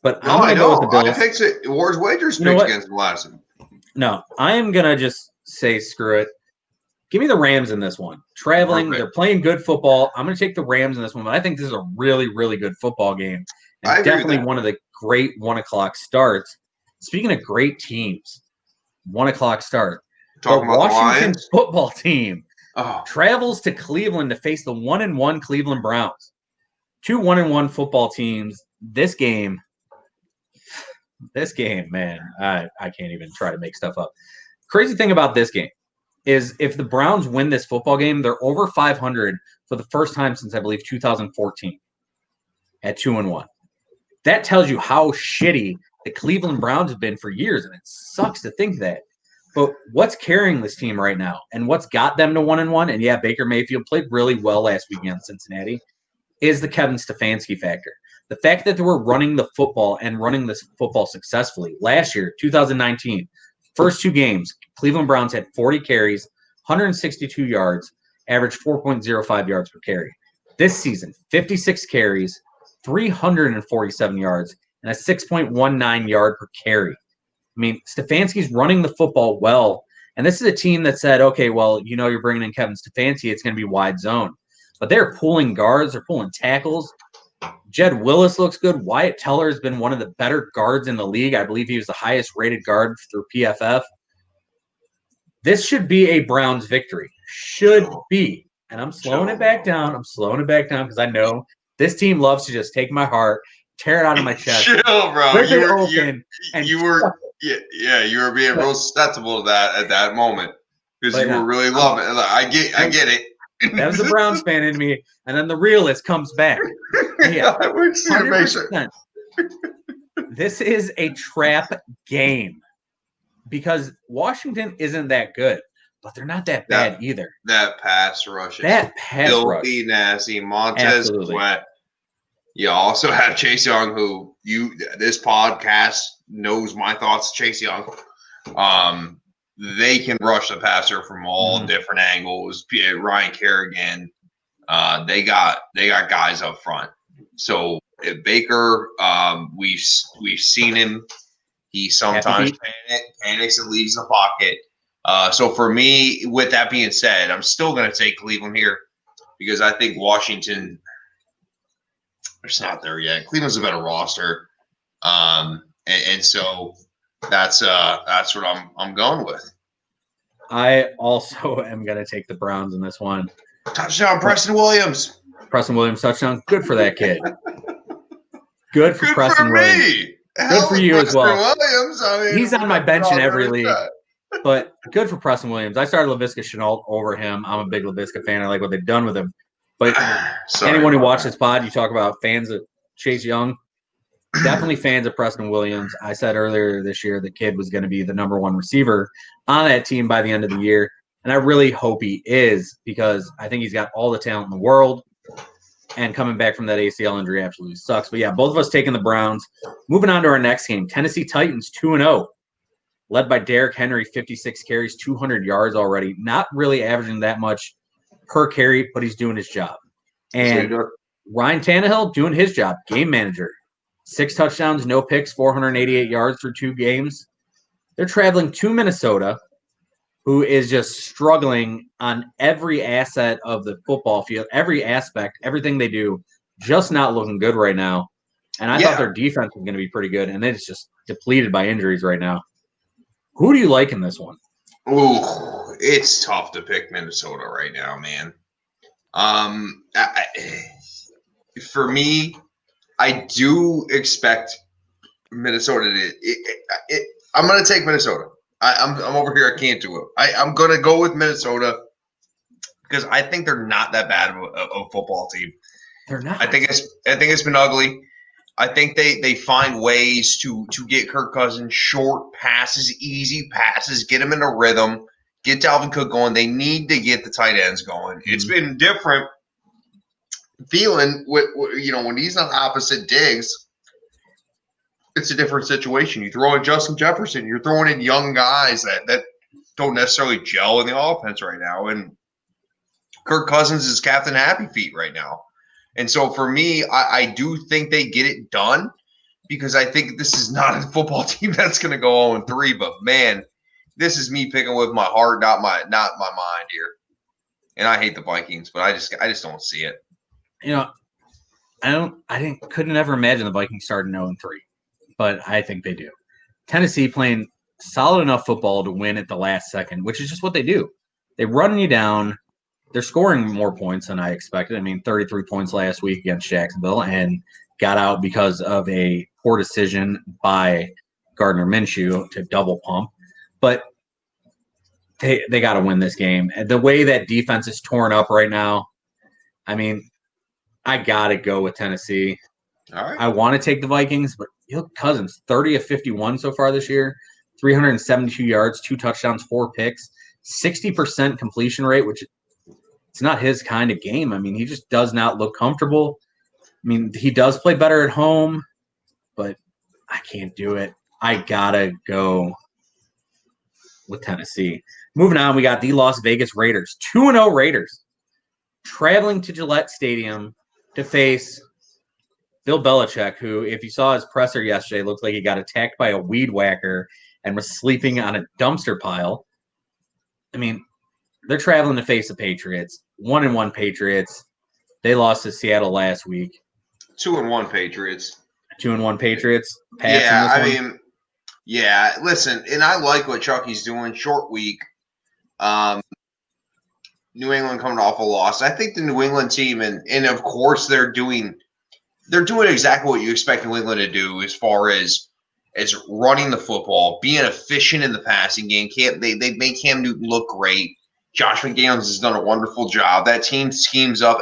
Speaker 1: but
Speaker 2: No,
Speaker 1: I'm going
Speaker 2: I
Speaker 1: to go with
Speaker 2: know.
Speaker 1: the Bills.
Speaker 2: I picked it. Wars Wagers picked against the last one.
Speaker 1: No, I am going to just say screw it. Give me the Rams in this one. Traveling, They're playing good football. I'm going to take the Rams in this one, but I think this is a really, really good football game. And definitely one of the great 1 o'clock starts. Speaking of great teams, 1 o'clock start.
Speaker 2: Talking
Speaker 1: the
Speaker 2: about
Speaker 1: Washington
Speaker 2: the
Speaker 1: football team travels to Cleveland to face the 1-1 Cleveland Browns. 2 1-1 football teams. This game, man, I can't even try to make stuff up. Crazy thing about this game is if the Browns win this football game, they're over 500 for the first time since, I believe, 2014 at 2-1. That tells you how shitty the Cleveland Browns have been for years, and it sucks to think that. But what's carrying this team right now and what's got them to 1-1, and yeah, Baker Mayfield played really well last week against Cincinnati, is the Kevin Stefanski factor. The fact that they were running the football and running this football successfully. Last year, 2019, first 2 games, Cleveland Browns had 40 carries, 162 yards, averaged 4.05 yards per carry. This season, 56 carries, 347 yards, and a 6.19 yard per carry. Stefanski's running the football well, and this is a team that said, okay, well, you're bringing in Kevin Stefanski, it's going to be wide zone. But they're pulling guards, they're pulling tackles. Jed Willis looks good. Wyatt Teller has been one of the better guards in the league. I believe he was the highest rated guard through PFF. This should be a Browns victory. Should be. And I'm slowing it back down. Because I know this team loves to just take my heart, tear it out of my chest.
Speaker 2: Chill, bro. You were being real susceptible to that at that moment because you were really loving it. I get it.
Speaker 1: That was the Browns fan in me, and then the realist comes back. Yeah, 100%. This is a trap game because Washington isn't that good, but they're not that bad either.
Speaker 2: That pass rush is filthy, nasty. Montez Sweat. You also have Chase Young, who this podcast knows my thoughts. Chase Young. They can rush the passer from all different angles. Ryan Kerrigan, they got guys up front. So if Baker, we've seen him. He sometimes panics and leaves the pocket. So for me, with that being said, I'm still going to take Cleveland here because I think Washington, they're just not there yet. Cleveland's a better roster, and so that's what I'm going with.
Speaker 1: I also am going to take the Browns in this one.
Speaker 2: Touchdown, Preston Williams.
Speaker 1: Preston Williams touchdown. Good for that kid. Good for Preston Williams. Good for you as well. Williams, he's on my bench in every league. But good for Preston Williams. I started Laviska Shenault over him. I'm a big Laviska fan. I like what they've done with him. But anyone who watches this pod, you talk about fans of Chase Young. Definitely fans of Preston Williams. I said earlier this year the kid was going to be the number 1 receiver on that team by the end of the year. And I really hope he is because I think he's got all the talent in the world. And coming back from that ACL injury absolutely sucks. But, yeah, both of us taking the Browns. Moving on to our next game, Tennessee Titans 2-0. Led by Derrick Henry, 56 carries, 200 yards already. Not really averaging that much per carry, but he's doing his job. And Ryan Tannehill doing his job, game manager. 6 touchdowns, no picks, 488 yards through 2 games. They're traveling to Minnesota, who is just struggling on every asset of the football field, every aspect, everything they do, just not looking good right now. And I thought their defense was going to be pretty good, and it's just depleted by injuries right now. Who do you like in this one?
Speaker 2: Ooh, it's tough to pick Minnesota right now, man. For me, I do expect Minnesota to. I'm going to take Minnesota. I'm over here. I can't do it. I'm going to go with Minnesota because I think they're not that bad of a football team.
Speaker 1: They're not.
Speaker 2: I think it's been ugly. I think they find ways to get Kirk Cousins short passes, easy passes, get him in a rhythm, get Dalvin Cook going. They need to get the tight ends going. Mm-hmm. It's been different feeling with when he's on opposite Diggs. it's a different situation. You throw in Justin Jefferson, you're throwing in young guys that don't necessarily gel in the offense right now. And Kirk Cousins is Captain Happy Feet right now. And so for me, I do think they get it done because I think this is not a football team that's going to go 0-3. But man, this is me picking with my heart, not my mind here. And I hate the Vikings, but I just don't see it.
Speaker 1: Couldn't ever imagine the Vikings starting 0-3, but I think they do. Tennessee playing solid enough football to win at the last second, which is just what they do. They run you down. They're scoring more points than I expected. I mean, 33 points last week against Jacksonville and got out because of a poor decision by Gardner Minshew to double pump. But they got to win this game. And the way that defense is torn up right now, I mean, I got to go with Tennessee.
Speaker 2: All right.
Speaker 1: I want to take the Vikings, but look, Cousins, 30 of 51 so far this year, 372 yards, 2 touchdowns, 4 picks, 60% completion rate, which it's not his kind of game. I mean, he just does not look comfortable. I mean, he does play better at home, but I can't do it. I got to go with Tennessee. Moving on, we got the Las Vegas Raiders, 2-0 Raiders, traveling to Gillette Stadium to face Bill Belichick, who, if you saw his presser yesterday, looked like he got attacked by a weed whacker and was sleeping on a dumpster pile. I mean, they're traveling to face the Patriots. 1-1 Patriots. They lost to Seattle last week.
Speaker 2: 2-1 Patriots.
Speaker 1: 2-1 Patriots.
Speaker 2: Yeah, listen, and I like what Chucky's doing. Short week. New England coming off a loss. I think the New England team, and of course they're doing exactly what you expect New England to do as far as running the football, being efficient in the passing game. They make Cam Newton look great. Josh McDaniels has done a wonderful job. That team schemes up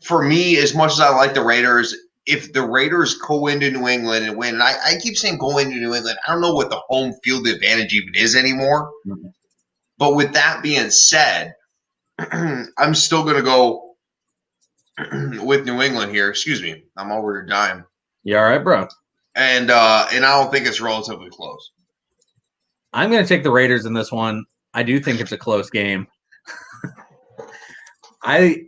Speaker 2: for me, as much as I like the Raiders, if the Raiders go into New England and win, and I keep saying go into New England, I don't know what the home field advantage even is anymore. Mm-hmm. But with that being said, I'm still going to go with New England here. Excuse me. I'm over to dime.
Speaker 1: You all right, bro?
Speaker 2: And I don't think it's relatively close.
Speaker 1: I'm going to take the Raiders in this one. I do think it's a close game. I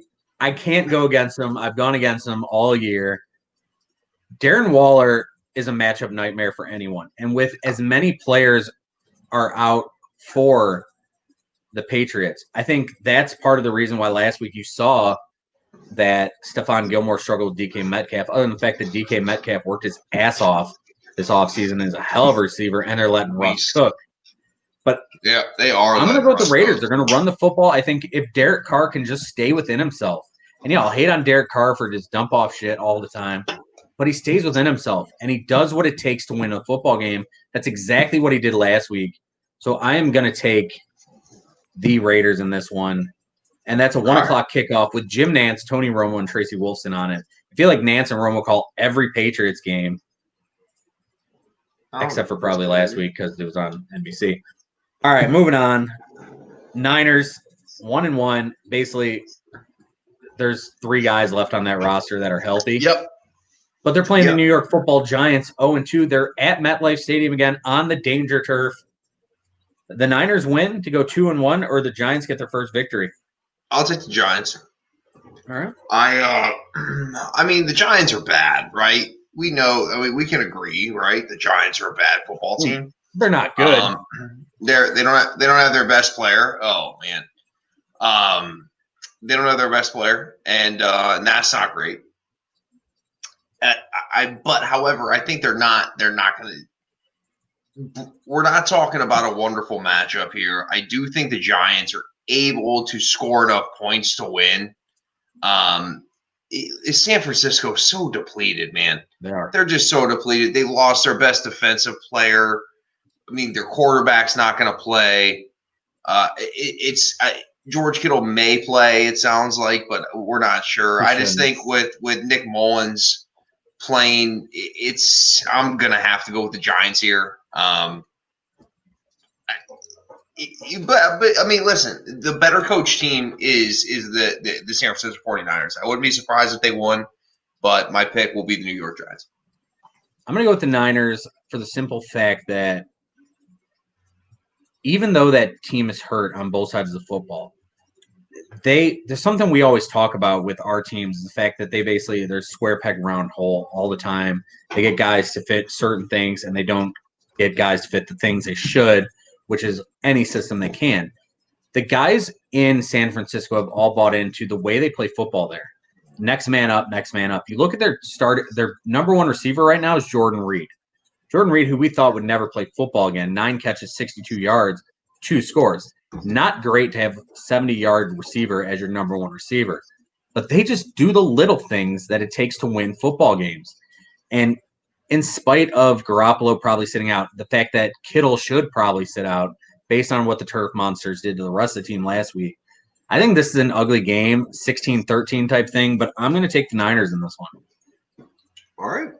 Speaker 1: can't go against them. I've gone against them all year. Darren Waller is a matchup nightmare for anyone. And with as many players are out for the Patriots, I think that's part of the reason why last week you saw that Stephon Gilmore struggled with DK Metcalf, other than the fact that DK Metcalf worked his ass off this offseason as a hell of a receiver, and they're letting Russ cook. But
Speaker 2: yeah, they are.
Speaker 1: I'm going to go with the Raiders. They're going to run the football. I think if Derek Carr can just stay within himself, and I'll hate on Derek Carr for just dump off shit all the time, but he stays within himself, and he does what it takes to win a football game. That's exactly what he did last week. So I am going to take the Raiders in this one. And that's a 1 o'clock kickoff with Jim Nantz, Tony Romo, and Tracy Wolfson on it. I feel like Nantz and Romo call every Patriots game, except for probably last week because it was on NBC. All right, moving on. Niners, 1-1. Basically, there's 3 guys left on that roster that are healthy.
Speaker 2: Yep.
Speaker 1: But they're playing the New York Football Giants 0-2. They're at MetLife Stadium again on the danger turf. The Niners win to go 2-1, or the Giants get their first victory?
Speaker 2: I'll take the Giants.
Speaker 1: All right.
Speaker 2: I mean, the Giants are bad, right? We know. I mean, we can agree, right? The Giants are a bad football team.
Speaker 1: They're not good.
Speaker 2: They don't have their best player. Oh man. They don't have their best player, and that's not great. But however, I think they're not going to. We're not talking about a wonderful matchup here. I do think the Giants are able to score enough points to win. San Francisco is so depleted, man.
Speaker 1: They are.
Speaker 2: They're just so depleted. They lost their best defensive player. I mean, their quarterback's not going to play. George Kittle may play, it sounds like, but we're not sure. I just think with Nick Mullins playing, I'm going to have to go with the Giants here. But I mean, listen, the better coach team is the San Francisco 49ers. I wouldn't be surprised if they won, but my pick will be the New York Giants.
Speaker 1: I'm going to go with the Niners for the simple fact that even though that team is hurt on both sides of the football, there's something we always talk about with our teams, the fact that they're square peg round hole all the time. They get guys to fit certain things, and they don't get guys to fit the things they should, which is any system they can. The guys in San Francisco have all bought into the way they play football there. Next man up, next man up. You look at their number one receiver right now is Jordan Reed. Jordan Reed, who we thought would never play football again, 9 catches, 62 yards, 2 scores. Not great to have a 70-yard receiver as your number one receiver. But they just do the little things that it takes to win football games. And in spite of Garoppolo probably sitting out, the fact that Kittle should probably sit out based on what the Turf Monsters did to the rest of the team last week, I think this is an ugly game, 16-13 type thing, but I'm going to take the Niners in this one.
Speaker 2: All right.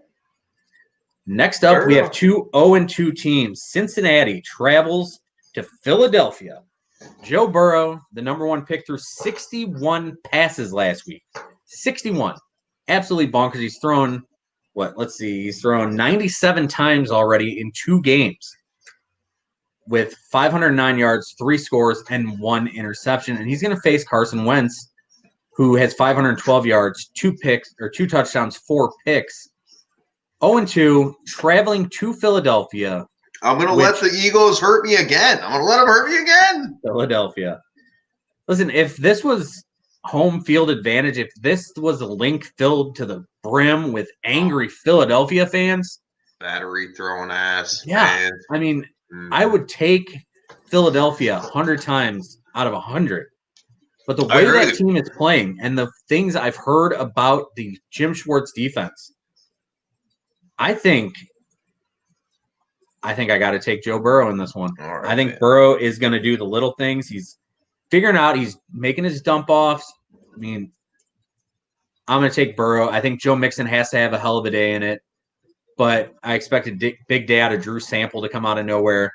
Speaker 1: Next up, we have 2 0-2 teams. Cincinnati travels to Philadelphia. Joe Burrow, the number one pick, threw 61 passes last week. 61. Absolutely bonkers. He's thrown, he's thrown 97 times already in 2 games with 509 yards, 3 scores, and 1 interception. And he's going to face Carson Wentz, who has 512 yards, 2 touchdowns, 4 picks. 0-2, traveling to Philadelphia.
Speaker 2: I'm going to let the Eagles hurt me again. I'm going to let them hurt me again.
Speaker 1: Philadelphia. Listen, if this was home field advantage, if this was a link filled to the brim with angry Philadelphia fans.
Speaker 2: Battery throwing ass.
Speaker 1: Yeah.
Speaker 2: Man.
Speaker 1: I mean, I would take Philadelphia 100 times out of 100. But the way that team is playing and the things I've heard about the Jim Schwartz defense, I think I got to take Joe Burrow in this one. Right, I think Burrow is going to do the little things. He's figuring out. He's making his dump offs. I mean, I'm going to take Burrow. I think Joe Mixon has to have a hell of a day in it, but I expect a big day out of Drew Sample to come out of nowhere.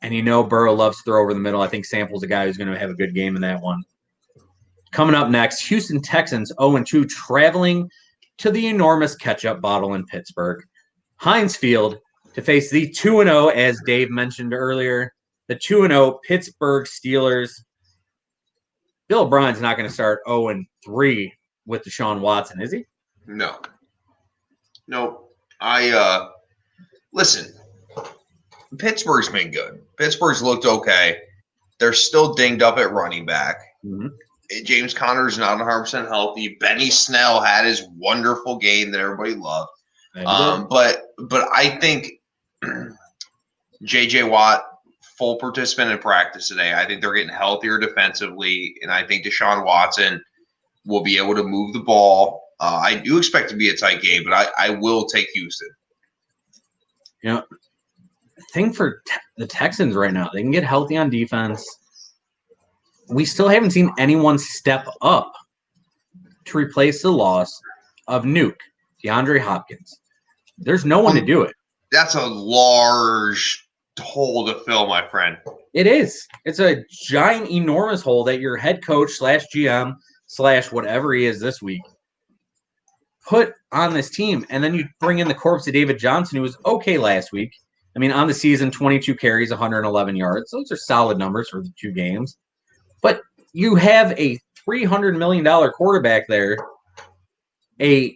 Speaker 1: And Burrow loves to throw over the middle. I think Sample's a guy who's going to have a good game in that one. Coming up next, Houston Texans 0-2 traveling to the enormous ketchup bottle in Pittsburgh. Heinz Field to face the 2-0, as Dave mentioned earlier, the 2-0 Pittsburgh Steelers. Bill O'Brien's not going to start 0-3 with Deshaun Watson, is he?
Speaker 2: No. Listen, Pittsburgh's been good. Pittsburgh's looked okay. They're still dinged up at running back. Mm-hmm. James Conner's not 100% healthy. Benny Snell had his wonderful game that everybody loved. But I think J.J. Watt, full participant in practice today. I think they're getting healthier defensively, and I think Deshaun Watson will be able to move the ball. I do expect it to be a tight game, but I will take Houston.
Speaker 1: The thing for the Texans right now, they can get healthy on defense. We still haven't seen anyone step up to replace the loss of DeAndre Hopkins. There's no one to do it.
Speaker 2: That's a large hole to fill, my friend.
Speaker 1: It is. It's a giant, enormous hole that your head coach / GM / whatever he is this week put on this team. And then you bring in the corpse of David Johnson, who was okay last week. I mean, on the season, 22 carries, 111 yards. Those are solid numbers for the 2 games. But you have a $300 million quarterback there, a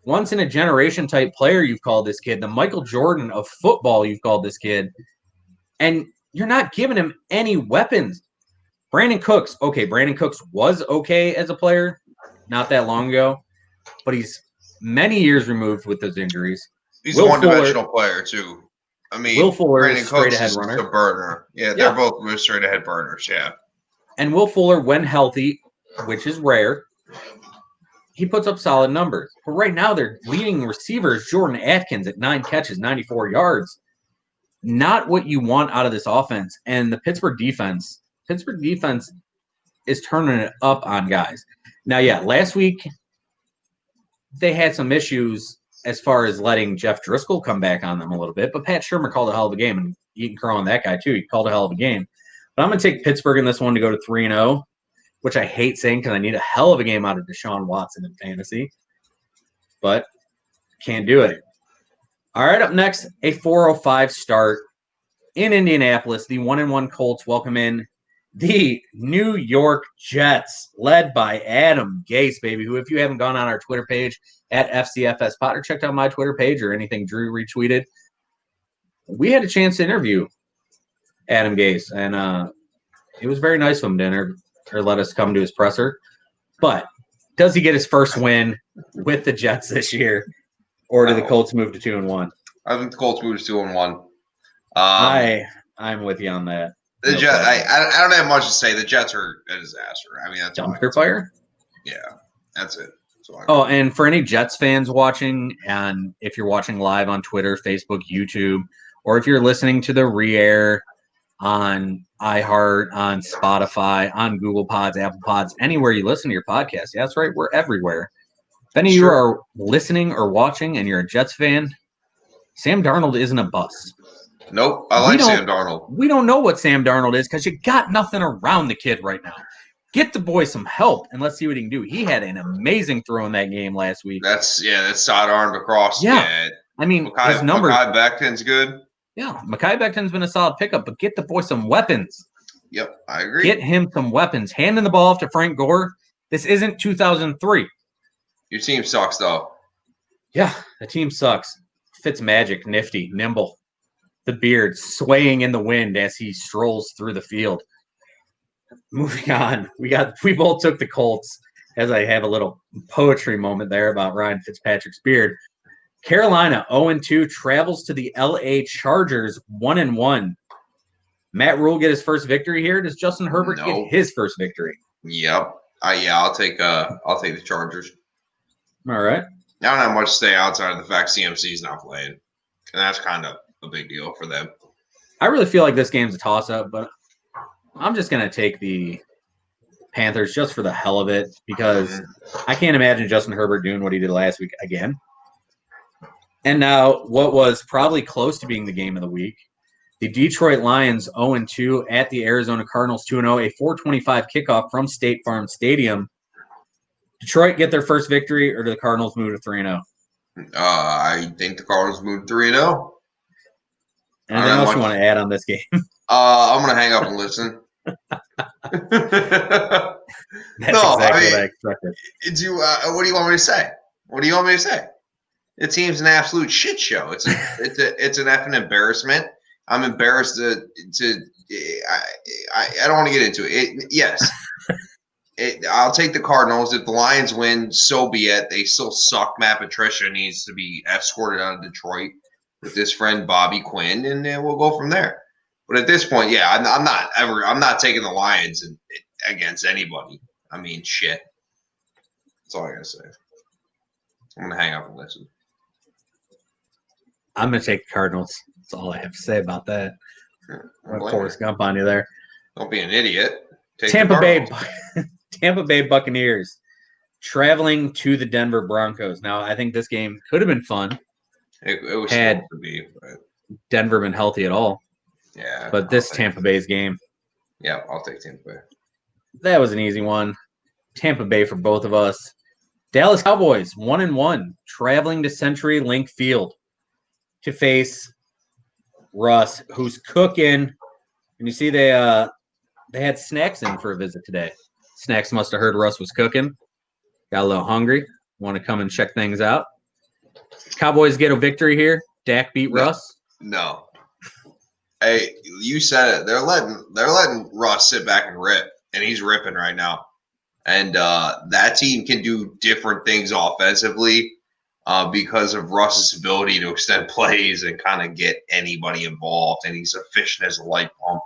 Speaker 1: once-in-a-generation type player you've called this kid, the Michael Jordan of football you've called this kid, and you're not giving him any weapons. Brandon Cooks was okay as a player not that long ago, but he's many years removed with those injuries.
Speaker 2: He's a one-dimensional player, too. I mean,
Speaker 1: Will Fuller
Speaker 2: Brandon
Speaker 1: is straight
Speaker 2: Cooks
Speaker 1: ahead
Speaker 2: is
Speaker 1: runner.
Speaker 2: A burner. Yeah, they're both straight ahead burners, yeah.
Speaker 1: And Will Fuller, when healthy, which is rare, he puts up solid numbers. But right now, their leading receiver is Jordan Atkins at 9 catches, 94 yards. Not what you want out of this offense. And the Pittsburgh defense is turning it up on guys. Now, last week, they had some issues as far as letting Jeff Driscoll come back on them a little bit. But Pat Shurmur called a hell of a game, and you can crow on that guy, too. He called a hell of a game. But I'm going to take Pittsburgh in this one to go to 3-0, which I hate saying because I need a hell of a game out of Deshaun Watson in fantasy. But Can't do it. All right, up next, a 4:05 start in Indianapolis. The 1-1 Colts welcome in the New York Jets, led by Adam Gase, baby, who, if you haven't gone on our Twitter page at FCFSPod or checked out my Twitter page or anything Drew retweeted, we had a chance to interview Adam Gase, and it was very nice of him to let us come to his presser. But does he get his first win with the Jets this year, or do the Colts move to 2-1?
Speaker 2: I think the Colts move to 2-1.
Speaker 1: I'm with you on that.
Speaker 2: The Jets. I don't have much to say. The Jets are a disaster. I mean, that's
Speaker 1: dumpster fire.
Speaker 2: Yeah, that's it.
Speaker 1: And for any Jets fans watching, and if you're watching live on Twitter, Facebook, YouTube, or if you're listening to the re-air on iHeart, on Spotify, on Google Pods, Apple Pods, anywhere you listen to your podcast, yeah, that's right, we're everywhere. If any of you are listening or watching and you're a Jets fan, Sam Darnold isn't a bust.
Speaker 2: Nope, I like Sam Darnold.
Speaker 1: We don't know what Sam Darnold is because you got nothing around the kid right now. Get the boy some help and let's see what he can do. He had an amazing throw in that game last week.
Speaker 2: That's sidearmed across.
Speaker 1: Yeah. I mean, his numbers.
Speaker 2: Mekhi Becton's good.
Speaker 1: Yeah, Mekhi Becton's been a solid pickup, but get the boy some weapons.
Speaker 2: Yep, I agree.
Speaker 1: Get him some weapons. Handing the ball off to Frank Gore. This isn't 2003.
Speaker 2: Your team sucks, though.
Speaker 1: Yeah, the team sucks. Fitzmagic, nifty, nimble. The beard swaying in the wind as he strolls through the field. Moving on, we both took the Colts, as I have a little poetry moment there about Ryan Fitzpatrick's beard. Carolina 0-2 travels to the LA Chargers 1-1. Matt Rule get his first victory here. Does Justin Herbert get his first victory?
Speaker 2: Yep. I'll take the Chargers.
Speaker 1: All right.
Speaker 2: I don't have much to say outside of the fact CMC's not playing, and that's kind of a big deal for them.
Speaker 1: I really feel like this game's a toss-up, but I'm just going to take the Panthers just for the hell of it because I can't imagine Justin Herbert doing what he did last week again. And now what was probably close to being the game of the week, the Detroit Lions 0-2 at the Arizona Cardinals 2-0, a 4:25 kickoff from State Farm Stadium. Detroit get their first victory, or do the Cardinals move to 3-0?
Speaker 2: I think the Cardinals move 3-0.
Speaker 1: Anything else you want to add on this game?
Speaker 2: I'm going to hang up and listen.
Speaker 1: That's exactly what I expected.
Speaker 2: What do you want me to say? What do you want me to say? The team's an absolute shit show. It's an effing embarrassment. I'm embarrassed I don't want to get into it. Yes. I'll take the Cardinals. If the Lions win, so be it. They still suck. Matt Patricia needs to be escorted out of Detroit with his friend Bobby Quinn, and then we'll go from there. But at this point, yeah, I'm not taking the Lions against anybody. I mean, shit. That's all I gotta say. I'm gonna hang up and listen.
Speaker 1: I'm gonna take the Cardinals. That's all I have to say about that. Forrest Gump on you there.
Speaker 2: Don't be an idiot.
Speaker 1: Tampa Bay Buccaneers traveling to the Denver Broncos. Now, I think this game could have been fun.
Speaker 2: It was supposed to be, but
Speaker 1: Denver been healthy at all.
Speaker 2: Yeah.
Speaker 1: But this Tampa Bay's game.
Speaker 2: Yeah, I'll take Tampa Bay.
Speaker 1: That was an easy one. Tampa Bay for both of us. Dallas Cowboys 1-1 traveling to CenturyLink Field to face Russ, who's cooking. And you see they had Snacks in for a visit today. Snacks must have heard Russ was cooking. Got a little hungry. Want to come and check things out. Cowboys get a victory here. Dak beat Russ.
Speaker 2: No. Hey, you said it. They're letting Russ sit back and rip, and he's ripping right now. And that team can do different things offensively because of Russ's ability to extend plays and kind of get anybody involved. And he's efficient as a light pump.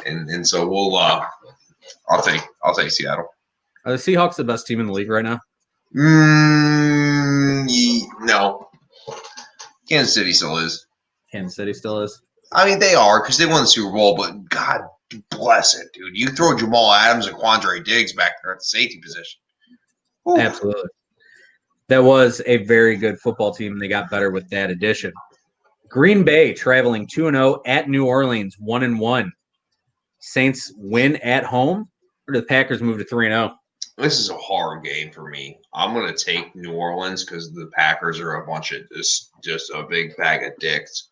Speaker 2: And so we'll I'll take Seattle.
Speaker 1: Are the Seahawks the best team in the league right now?
Speaker 2: No. Kansas City still is.
Speaker 1: Kansas City still is.
Speaker 2: I mean, they are because they won the Super Bowl, but God bless it, dude. You throw Jamal Adams and Quandre Diggs back there at the safety position. Ooh.
Speaker 1: Absolutely. That was a very good football team. They got better with that addition. Green Bay traveling 2-0 at New Orleans 1-1. Saints win at home, or do the Packers move to 3-0?
Speaker 2: this is a hard game for me. I'm going to take New Orleans because the Packers are a bunch of just a big bag of dicks.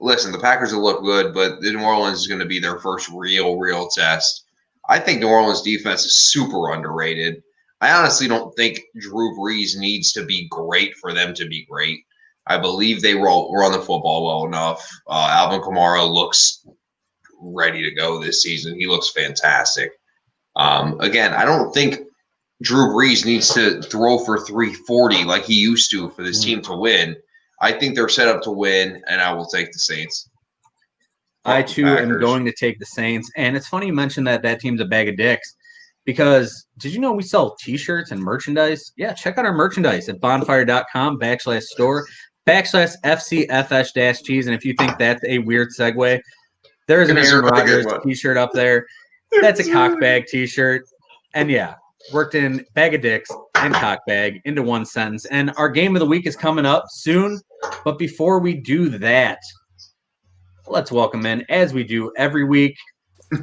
Speaker 2: Listen, the Packers will look good, but the New Orleans is going to be their first real test. I think New Orleans defense is super underrated. I honestly don't think Drew Brees needs to be great for them to be great. I believe they run the football well enough. Alvin Kamara looks ready to go this season. He looks fantastic. Again, I don't think Drew Brees needs to throw for 340 like he used to for this team to win. I think they're set up to win, and I will take the Saints.
Speaker 1: I, too, am going to take the Saints. And it's funny you mentioned that team's a bag of dicks because did you know we sell T-shirts and merchandise? Yeah, check out our merchandise at bonfire.com/store/FCFS-cheese. And if you think that's a weird segue, there's an Aaron Rodgers T-shirt up there. That's a cockbag T-shirt. And yeah, worked in bag of dicks and cockbag into one sentence. And our game of the week is coming up soon. But before we do that, let's welcome in, as we do every week,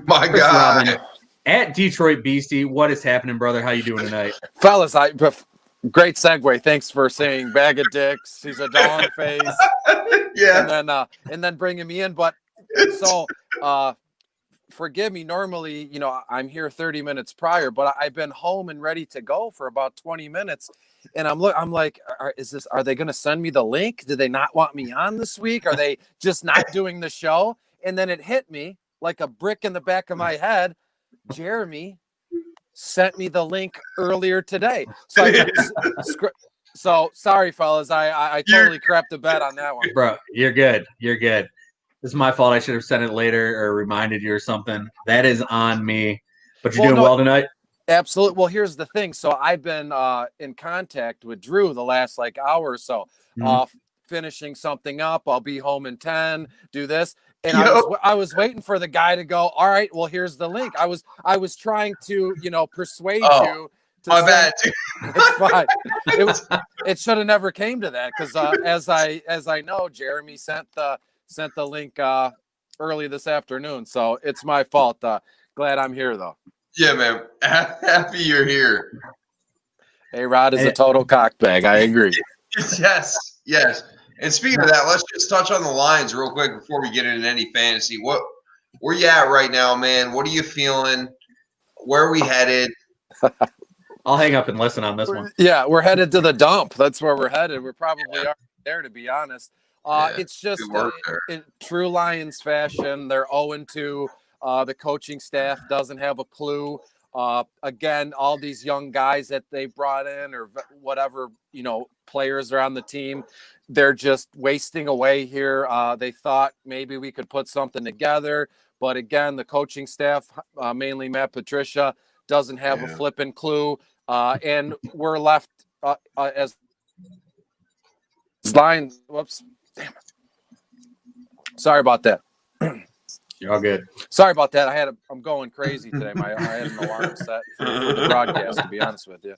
Speaker 2: my
Speaker 1: Chris
Speaker 2: God,
Speaker 1: Robin at Detroit Beastie. What is happening, brother? How you doing tonight?
Speaker 4: Fellas, great segue. Thanks for saying bag of dicks. He's a dog face.
Speaker 2: Yeah.
Speaker 4: And then bringing me in. But so forgive me. Normally, I'm here 30 minutes prior, but I've been home and ready to go for about 20 minutes. And I'm like, are they going to send me the link? Do they not want me on this week? Are they just not doing the show? And then it hit me like a brick in the back of my head. Jeremy sent me the link earlier today. So sorry, fellas. I totally crapped the bed on that one.
Speaker 1: Bro, you're good. You're good. This is my fault. I should have sent it later or reminded you or something. That is on me. But you're doing well tonight?
Speaker 4: Absolutely. Well, here's the thing. So I've been in contact with Drew the last hour or so, finishing something up. I'll be home in 10, do this. And I was waiting for the guy to go, all right, well, here's the link. I was trying to, persuade you.
Speaker 2: My bad.
Speaker 4: It's fine. It should have never came to that because as I know, Jeremy sent the link early this afternoon. So it's my fault. Glad I'm here, though.
Speaker 2: Yeah, man. Happy you're here.
Speaker 4: A-Rod is a total cockbag. I agree.
Speaker 2: Yes. And speaking of that, let's just touch on the Lions real quick before we get into any fantasy. Where you at right now, man? What are you feeling? Where are we headed?
Speaker 1: I'll hang up and listen on this one.
Speaker 4: Yeah, we're headed to the dump. That's where we're headed. We're probably are there, to be honest. It's just in true Lions fashion. They're 0-2. The coaching staff doesn't have a clue. Again, all these young guys that they brought in or whatever, players are on the team, they're just wasting away here. They thought maybe we could put something together. But again, the coaching staff, mainly Matt Patricia, doesn't have a flipping clue. And we're left as Lions. Whoops. Damn it. Sorry about that.
Speaker 1: You're all good.
Speaker 4: Sorry about that. I'm going crazy today. I had an alarm set for the broadcast, to be honest with you.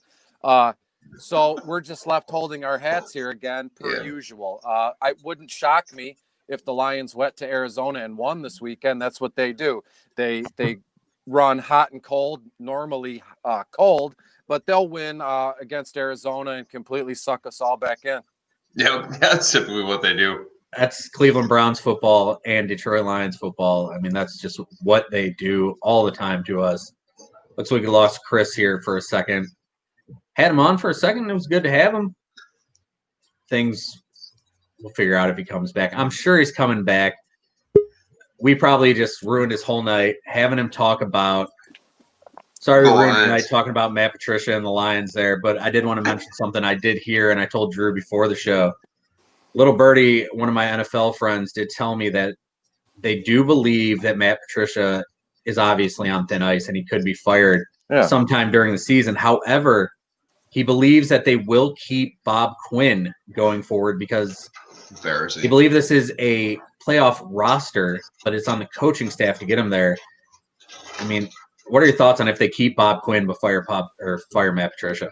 Speaker 4: So we're just left holding our hats here again, per usual. I wouldn't shock me if the Lions went to Arizona and won this weekend. That's what they do. They run hot and cold, normally cold, but they'll win against Arizona and completely suck us all back in.
Speaker 2: Yeah, that's typically what they do.
Speaker 1: That's Cleveland Browns football and Detroit Lions football. I mean, that's just what they do all the time to us. Looks like we lost Chris here for a second. Had him on for a second. It was good to have him. Things we'll figure out if he comes back. I'm sure he's coming back. We probably just ruined his whole night having him talk about we ruined tonight talking about Matt Patricia and the Lions there, but I did want to mention something I did hear, and I told Drew before the show. Little Birdie, one of my NFL friends, did tell me that they do believe that Matt Patricia is obviously on thin ice and he could be fired sometime during the season. However, he believes that they will keep Bob Quinn going forward because he believes this is a playoff roster, but it's on the coaching staff to get him there. I mean, what are your thoughts on if they keep Bob Quinn but fire Matt Patricia?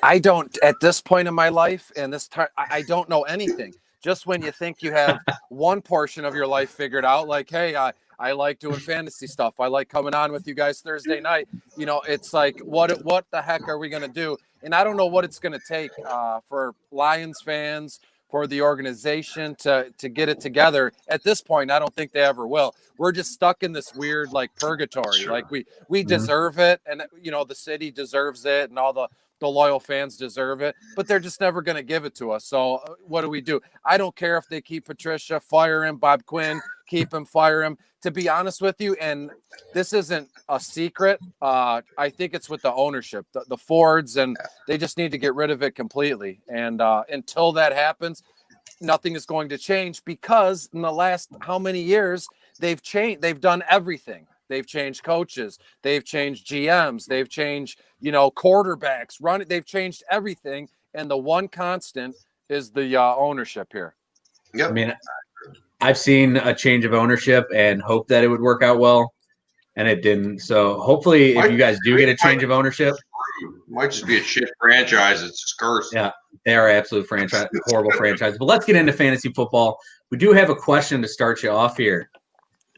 Speaker 4: I don't, at this point in my life and this time, I don't know anything. just when you think you have one portion of your life figured out, like, hey, I like doing fantasy stuff. I like coming on with you guys Thursday night. It's like, what the heck are we going to do? And I don't know what it's going to take for Lions fans, for the organization to get it together. At this point, I don't think they ever will. We're just stuck in this weird like purgatory. Sure. Like we deserve it, and the city deserves it, and all the loyal fans deserve it, but they're just never going to give it to us. So what do? I don't care if they keep Patricia, fire him, Bob Quinn, keep him, fire him. To be honest with you, and this isn't a secret, I think it's with the ownership, the Fords, and they just need to get rid of it completely. And until that happens, nothing is going to change, because in the last how many years they've changed, they've done everything. They've changed coaches, they've changed GMs, they've changed, quarterbacks, they've changed everything. And the one constant is the ownership here.
Speaker 2: Yep.
Speaker 1: I mean, I've seen a change of ownership and hope that it would work out well, and it didn't. So hopefully, if you guys do get a change of ownership,
Speaker 2: it might just be a shit franchise. It's just cursed.
Speaker 1: Yeah, they are absolute horrible franchise. But let's get into fantasy football. We do have a question to start you off here.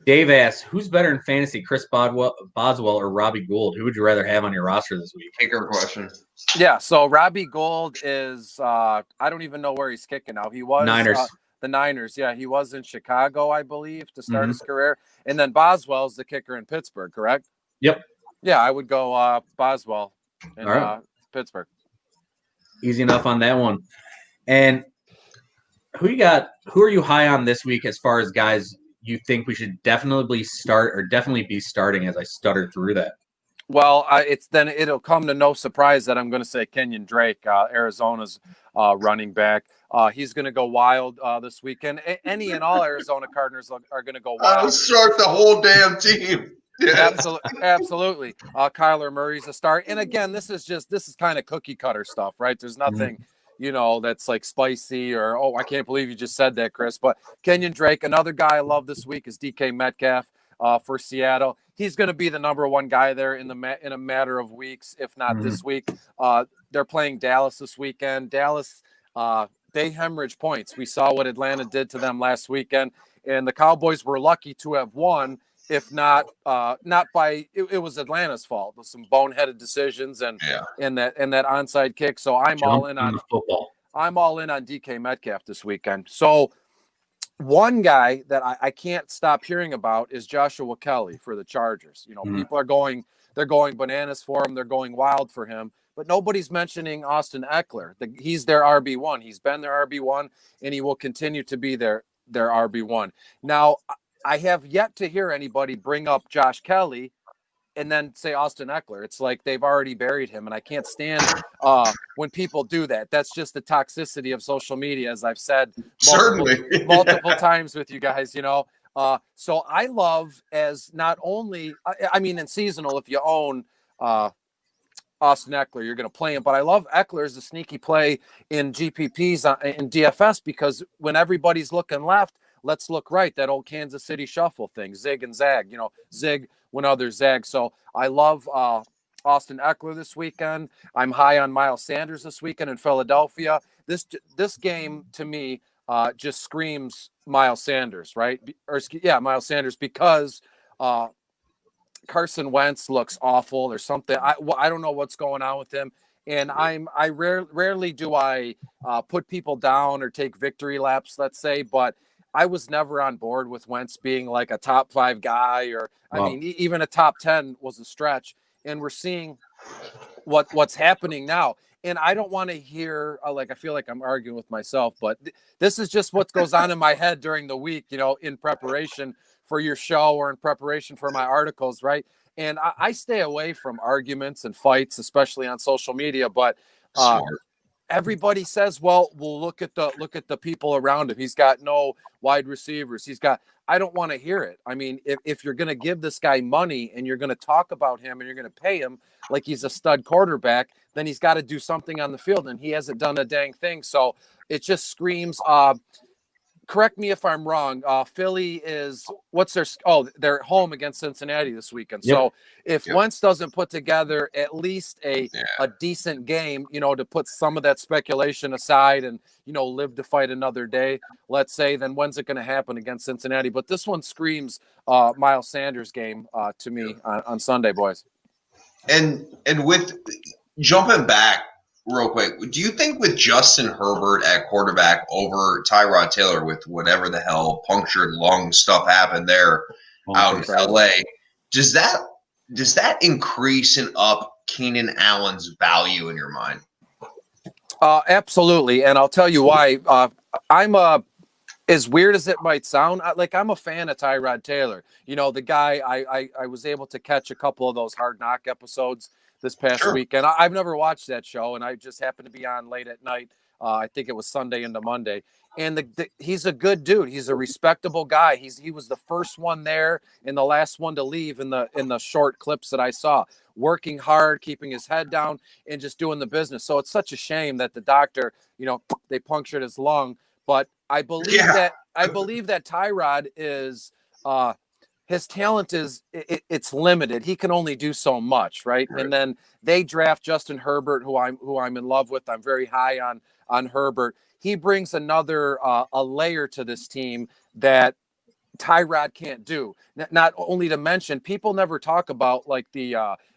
Speaker 1: Dave asks, who's better in fantasy, Chris Boswell or Robbie Gould? Who would you rather have on your roster this week?
Speaker 2: Kicker question.
Speaker 4: Yeah, so Robbie Gould is I don't even know where he's kicking now. He was
Speaker 1: Niners.
Speaker 4: The Niners, yeah. He was in Chicago, I believe, to start his career. And then Boswell's the kicker in Pittsburgh, correct?
Speaker 1: Yep.
Speaker 4: Yeah, I would go Boswell in Pittsburgh.
Speaker 1: Easy enough on that one. And who are you high on this week as far as guys you think we should definitely be starting, as I stuttered through that?
Speaker 4: Well, it'll come to no surprise that I'm going to say Kenyon Drake, Arizona's running back. He's going to go wild this weekend. Any and all Arizona Cardinals are going to go wild.
Speaker 2: I'll start the whole damn team. Yeah.
Speaker 4: Absolutely. Kyler Murray's a start. And again, this is kind of cookie cutter stuff, right? There's nothing, that's like spicy or, oh, I can't believe you just said that, Chris. But Kenyon Drake, another guy I love this week is DK Metcalf for Seattle. He's going to be the number one guy there in a matter of weeks, if not this week. They're playing Dallas this weekend. Dallas, they hemorrhage points. We saw what Atlanta did to them last weekend, and the Cowboys were lucky to have won. If not by it was Atlanta's fault with some boneheaded decisions and that onside kick. So I'm all in on
Speaker 1: football.
Speaker 4: I'm all in on DK Metcalf this weekend. So one guy that I can't stop hearing about is Joshua Kelly for the Chargers. People are going bananas for him. They're going wild for him. But nobody's mentioning Austin Eckler. He's their RB1. He's been their RB1, and he will continue to be their RB1. Now, I have yet to hear anybody bring up Josh Kelly and then say Austin Eckler. It's like they've already buried him, and I can't stand when people do that. That's just the toxicity of social media, as I've said multiple times with you guys, So I love as not only – in seasonal, if you own Austin Eckler, you're going to play him. But I love Eckler as a sneaky play in GPPs in DFS, because when everybody's looking left, let's look right. That old Kansas City shuffle thing, zig and zag, zig when others zag. So I love Austin Eckler this weekend. I'm high on Miles Sanders this weekend in Philadelphia. This game to me just screams Miles Sanders, right? Miles Sanders, because Carson Wentz looks awful. There's something I don't know what's going on with him. And I rarely do I put people down or take victory laps, let's say, but I was never on board with Wentz being like a top 5 guy, or even a top 10 was a stretch. And we're seeing what's happening now. And I don't want to hear I feel like I'm arguing with myself, but this is just what goes on in my head during the week, in preparation for your show or in preparation for my articles, right? And I stay away from arguments and fights, especially on social media. But everybody says, well, look at the people around him. He's got no wide receivers. I don't want to hear it. I mean, if you're going to give this guy money and you're going to talk about him and you're going to pay him like he's a stud quarterback, then he's got to do something on the field, and he hasn't done a dang thing. So it just screams correct me if I'm wrong. Philly is they're home against Cincinnati this weekend.
Speaker 1: Yep.
Speaker 4: So if Wentz doesn't put together at least a decent game, to put some of that speculation aside and, live to fight another day, let's say, then when's it going to happen against Cincinnati? But this one screams Miles Sanders game to me on Sunday, boys.
Speaker 2: And with jumping back real quick, do you think with Justin Herbert at quarterback over Tyrod Taylor with whatever the hell punctured lung stuff happened there out in LA, does that increase and up Keenan Allen's value in your mind?
Speaker 4: Absolutely, and I'll tell you why. I'm as weird as it might sound, I'm a fan of Tyrod Taylor. The guy I was able to catch a couple of those Hard Knock episodes this past week, and I've never watched that show, and I just happened to be on late at night. I think it was Sunday into Monday, and he's a good dude. He's a respectable guy. He was the first one there and the last one to leave in the short clips that I saw. Working hard, keeping his head down, and just doing the business. So it's such a shame that the doctor, they punctured his lung. But I believe that Tyrod is his talent is it's limited. He can only do so much, right? And then they draft Justin Herbert, who I'm in love with. I'm very high on Herbert. He brings another a layer to this team that Tyrod can't do. Not only to mention, people never talk about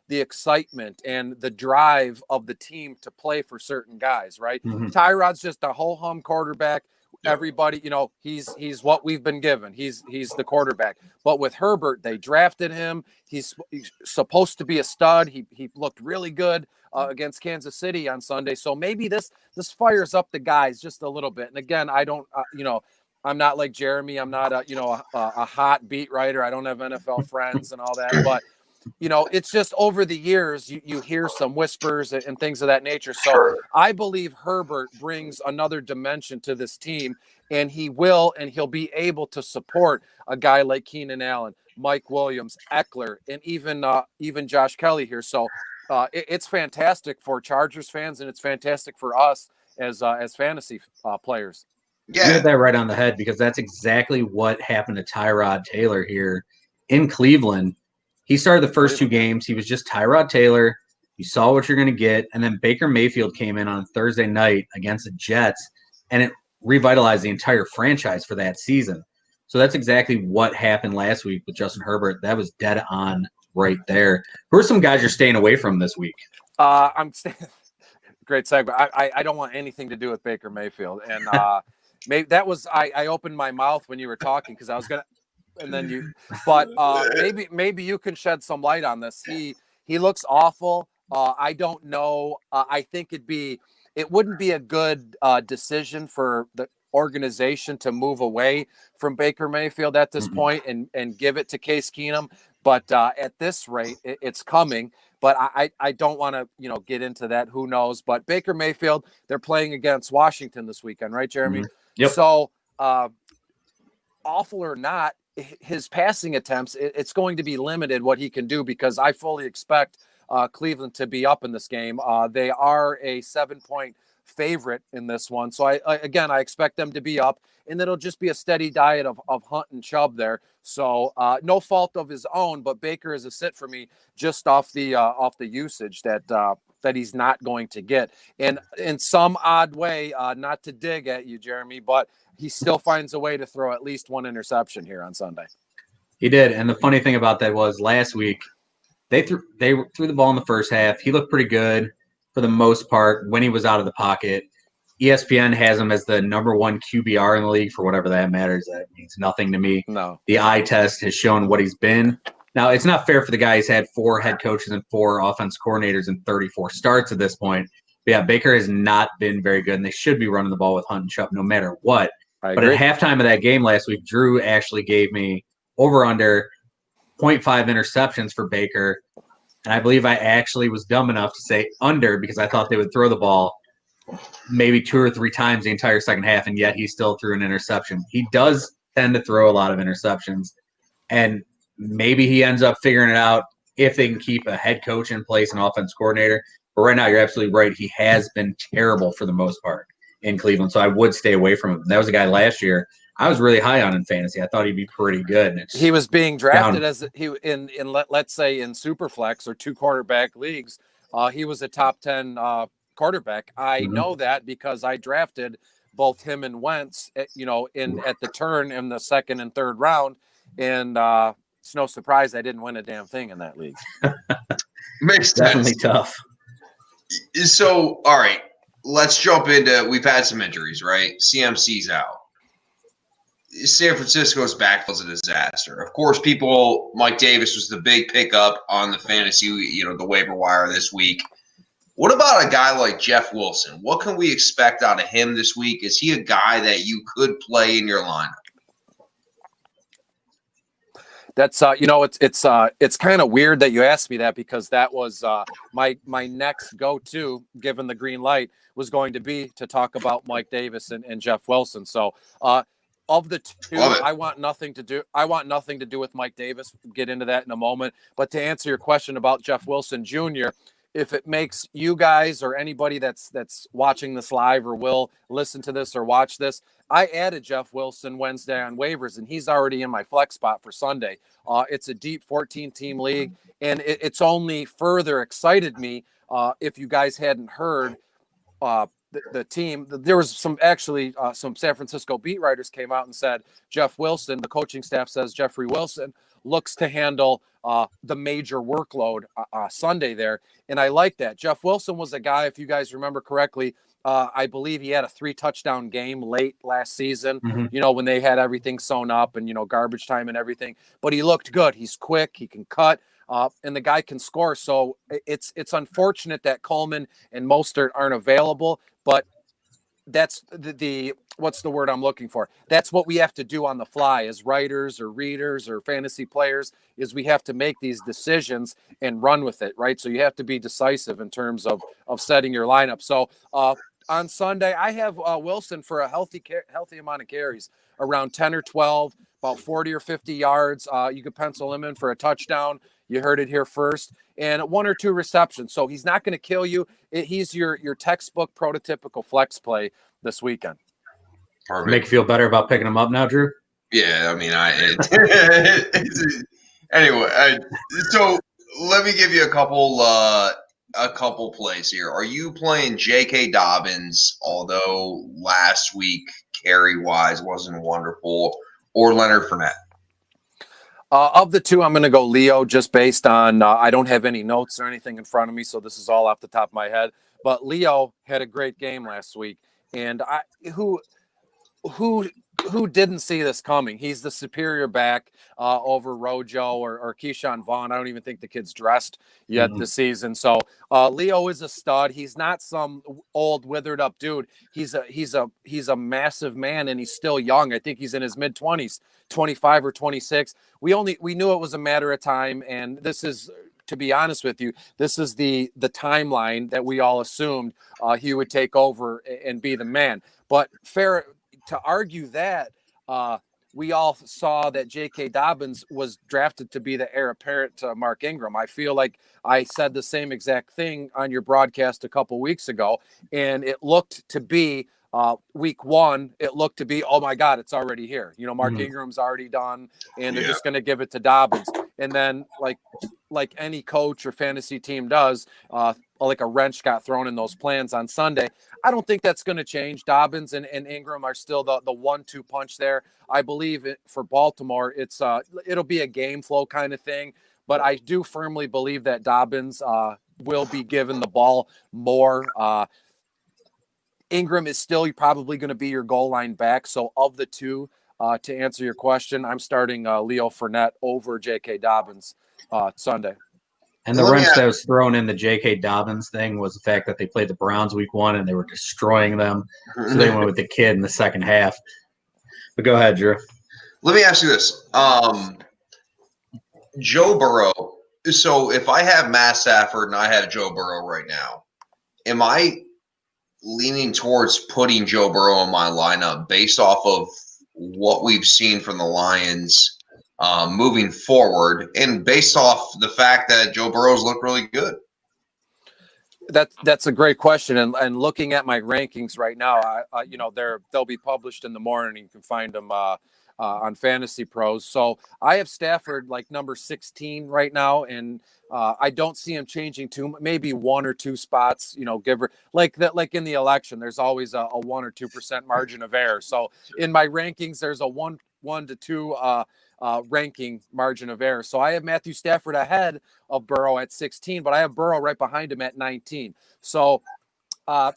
Speaker 4: the excitement and the drive of the team to play for certain guys, right? Mm-hmm. Tyrod's just a ho-hum quarterback. Everybody, he's what we've been given. He's the quarterback. But with Herbert, they drafted him. He's supposed to be a stud. He looked really good against Kansas City on Sunday. So maybe this fires up the guys just a little bit. And again, I don't, I'm not like Jeremy. I'm not a hot beat writer. I don't have NFL friends and all that. But it's just over the years, you hear some whispers and things of that nature. So I believe Herbert brings another dimension to this team, and he'll be able to support a guy like Keenan Allen, Mike Williams, Eckler, and even Josh Kelly here. So it's fantastic for Chargers fans, and it's fantastic for us as fantasy players.
Speaker 1: Yeah, you hit that right on the head, because that's exactly what happened to Tyrod Taylor here in Cleveland. He started the first two games. He was just Tyrod Taylor. You saw what you're going to get. And then Baker Mayfield came in on Thursday night against the Jets, and it revitalized the entire franchise for that season. So that's exactly what happened last week with Justin Herbert. That was dead on right there. Who are some guys you're staying away from this week?
Speaker 4: Great segue. I don't want anything to do with Baker Mayfield. And maybe that was I opened my mouth when you were talking because I was going to. And then maybe you can shed some light on this. He looks awful. I don't know. I think it wouldn't be a good decision for the organization to move away from Baker Mayfield at this point and give it to Case Keenum. But at this rate, it's coming. But I don't want to get into that. Who knows? But Baker Mayfield, they're playing against Washington this weekend, right, Jeremy?
Speaker 1: Mm-hmm. Yep.
Speaker 4: So awful or not, his passing attempts, it's going to be limited what he can do, because I fully expect Cleveland to be up in this game. They are a 7-point favorite in this one. So I expect them to be up, and it'll just be a steady diet of Hunt and Chubb there. So no fault of his own, but Baker is a sit for me just off the usage that he's not going to get. And in some odd way, not to dig at you, Jeremy, but he still finds a way to throw at least one interception here on Sunday.
Speaker 1: He did. And the funny thing about that was last week, they threw the ball in the first half. He looked pretty good for the most part when he was out of the pocket. ESPN has him as the number 1 QBR in the league, for whatever that matters. That means nothing to me.
Speaker 4: No.
Speaker 1: The eye test has shown what he's been. Now, it's not fair for the guy. He's had 4 head coaches and 4 offense coordinators and 34 starts at this point. But yeah, Baker has not been very good, and they should be running the ball with Hunt and Chubb no matter what. But at halftime of that game last week, Drew actually gave me over-under 0.5 interceptions for Baker. And I believe I actually was dumb enough to say under, because I thought they would throw the ball maybe 2 or 3 times the entire second half, and yet he still threw an interception. He does tend to throw a lot of interceptions, and maybe he ends up figuring it out if they can keep a head coach in place, an offense coordinator. But right now, you're absolutely right. He has been terrible for the most part in Cleveland, so I would stay away from him. That was a guy last year I was really high on in fantasy. I thought he'd be pretty good. And
Speaker 4: he was being drafted let's say in Superflex or 2 quarterback leagues. He was a top 10 quarterback. I know that because I drafted both him and Wentz, at the turn in the 2nd and 3rd round, and it's no surprise I didn't win a damn thing in that league.
Speaker 2: Makes
Speaker 1: definitely
Speaker 2: sense.
Speaker 1: tough.
Speaker 2: So, all right, let's jump into. We've had some injuries, right? CMC's out. San Francisco's backfield's a disaster. Of course, Mike Davis was the big pickup on the fantasy, the waiver wire this week. What about a guy like Jeff Wilson? What can we expect out of him this week? Is he a guy that you could play in your lineup?
Speaker 4: That's it's kind of weird that you asked me that, because that was my next go-to, given the green light, was going to be to talk about Mike Davis and Jeff Wilson. So of the two, I want nothing to do with Mike Davis. We'll get into that in a moment. But to answer your question about Jeff Wilson Jr., if it makes you guys or anybody that's watching this live or will listen to this or watch this, I added Jeff Wilson Wednesday on waivers, and he's already in my flex spot for Sunday. It's a deep 14-team league, and it's only further excited me. If you guys hadn't heard, the team, there was some San Francisco beat writers came out and said Jeff Wilson, the coaching staff says Jeffrey Wilson looks to handle the major workload Sunday there. And I like that. Jeff Wilson was a guy, if you guys remember correctly, I believe he had a 3-touchdown game late last season, when they had everything sewn up and, garbage time and everything. But he looked good. He's quick. He can cut. And the guy can score. So it's unfortunate that Coleman and Mostert aren't available, but that's what's the word I'm looking for? That's what we have to do on the fly as writers or readers or fantasy players, is we have to make these decisions and run with it, right? So you have to be decisive in terms of setting your lineup. So on Sunday, I have Wilson for a healthy amount of carries, around 10 or 12, about 40 or 50 yards. You could pencil him in for a touchdown. You heard it here first, and 1 or 2 receptions. So he's not going to kill you. He's your textbook prototypical flex play this weekend.
Speaker 2: Perfect.
Speaker 1: Make you feel better about picking him up now, Drew?
Speaker 2: Yeah, I mean, anyway. So let me give you a couple plays here. Are you playing J.K. Dobbins, although last week carry-wise wasn't wonderful, or Leonard Fournette?
Speaker 4: Of the two, I'm going to go Leo, just based on I don't have any notes or anything in front of me, so this is all off the top of my head. But Leo had a great game last week, and who didn't see this coming? He's the superior back over Rojo or Keyshawn Vaughn. I don't even think the kid's dressed yet this season. So Leo is a stud. He's not some old withered up dude. He's a massive man, and he's still young. I think he's in his mid-20s, 25 or 26. We knew it was a matter of time, and this is, to be honest with you, this is the timeline that we all assumed he would take over and be the man. But fair to argue that, we all saw that J.K. Dobbins was drafted to be the heir apparent to Mark Ingram. I feel like I said the same exact thing on your broadcast a couple weeks ago, and it looked to be week 1. It looked to be, oh my God, it's already here. Mark Ingram's already done, and they're just going to give it to Dobbins. And then, like any coach or fantasy team does, like a wrench got thrown in those plans on Sunday. I don't think that's going to change. Dobbins and Ingram are still the 1-2 punch there. I believe for Baltimore, it'll be a game flow kind of thing. But I do firmly believe that Dobbins will be given the ball more. Ingram is still probably going to be your goal line back. So of the two, to answer your question, I'm starting Leo Fournette over J.K. Dobbins Sunday.
Speaker 1: And the wrench that was thrown in the J.K. Dobbins thing was the fact that they played the Browns week 1 and they were destroying them. So they went with the kid in the second half. But go ahead, Drew.
Speaker 2: Let me ask you this. Joe Burrow. So if I have Matt Stafford and I have Joe Burrow right now, am I leaning towards putting Joe Burrow in my lineup based off of what we've seen from the Lions moving forward, and based off the fact that Joe Burrow's looked really good?
Speaker 4: That's a great question. And looking at my rankings right now, they'll be published in the morning. You can find them on Fantasy Pros. So I have Stafford like number 16 right now, and I don't see him changing maybe 1 or 2 spots. Give her like that. Like in the election, there's always a 1 or 2% margin of error. So in my rankings, there's a 1 to 2 ranking margin of error. So I have Matthew Stafford ahead of Burrow at 16, but I have Burrow right behind him at 19. So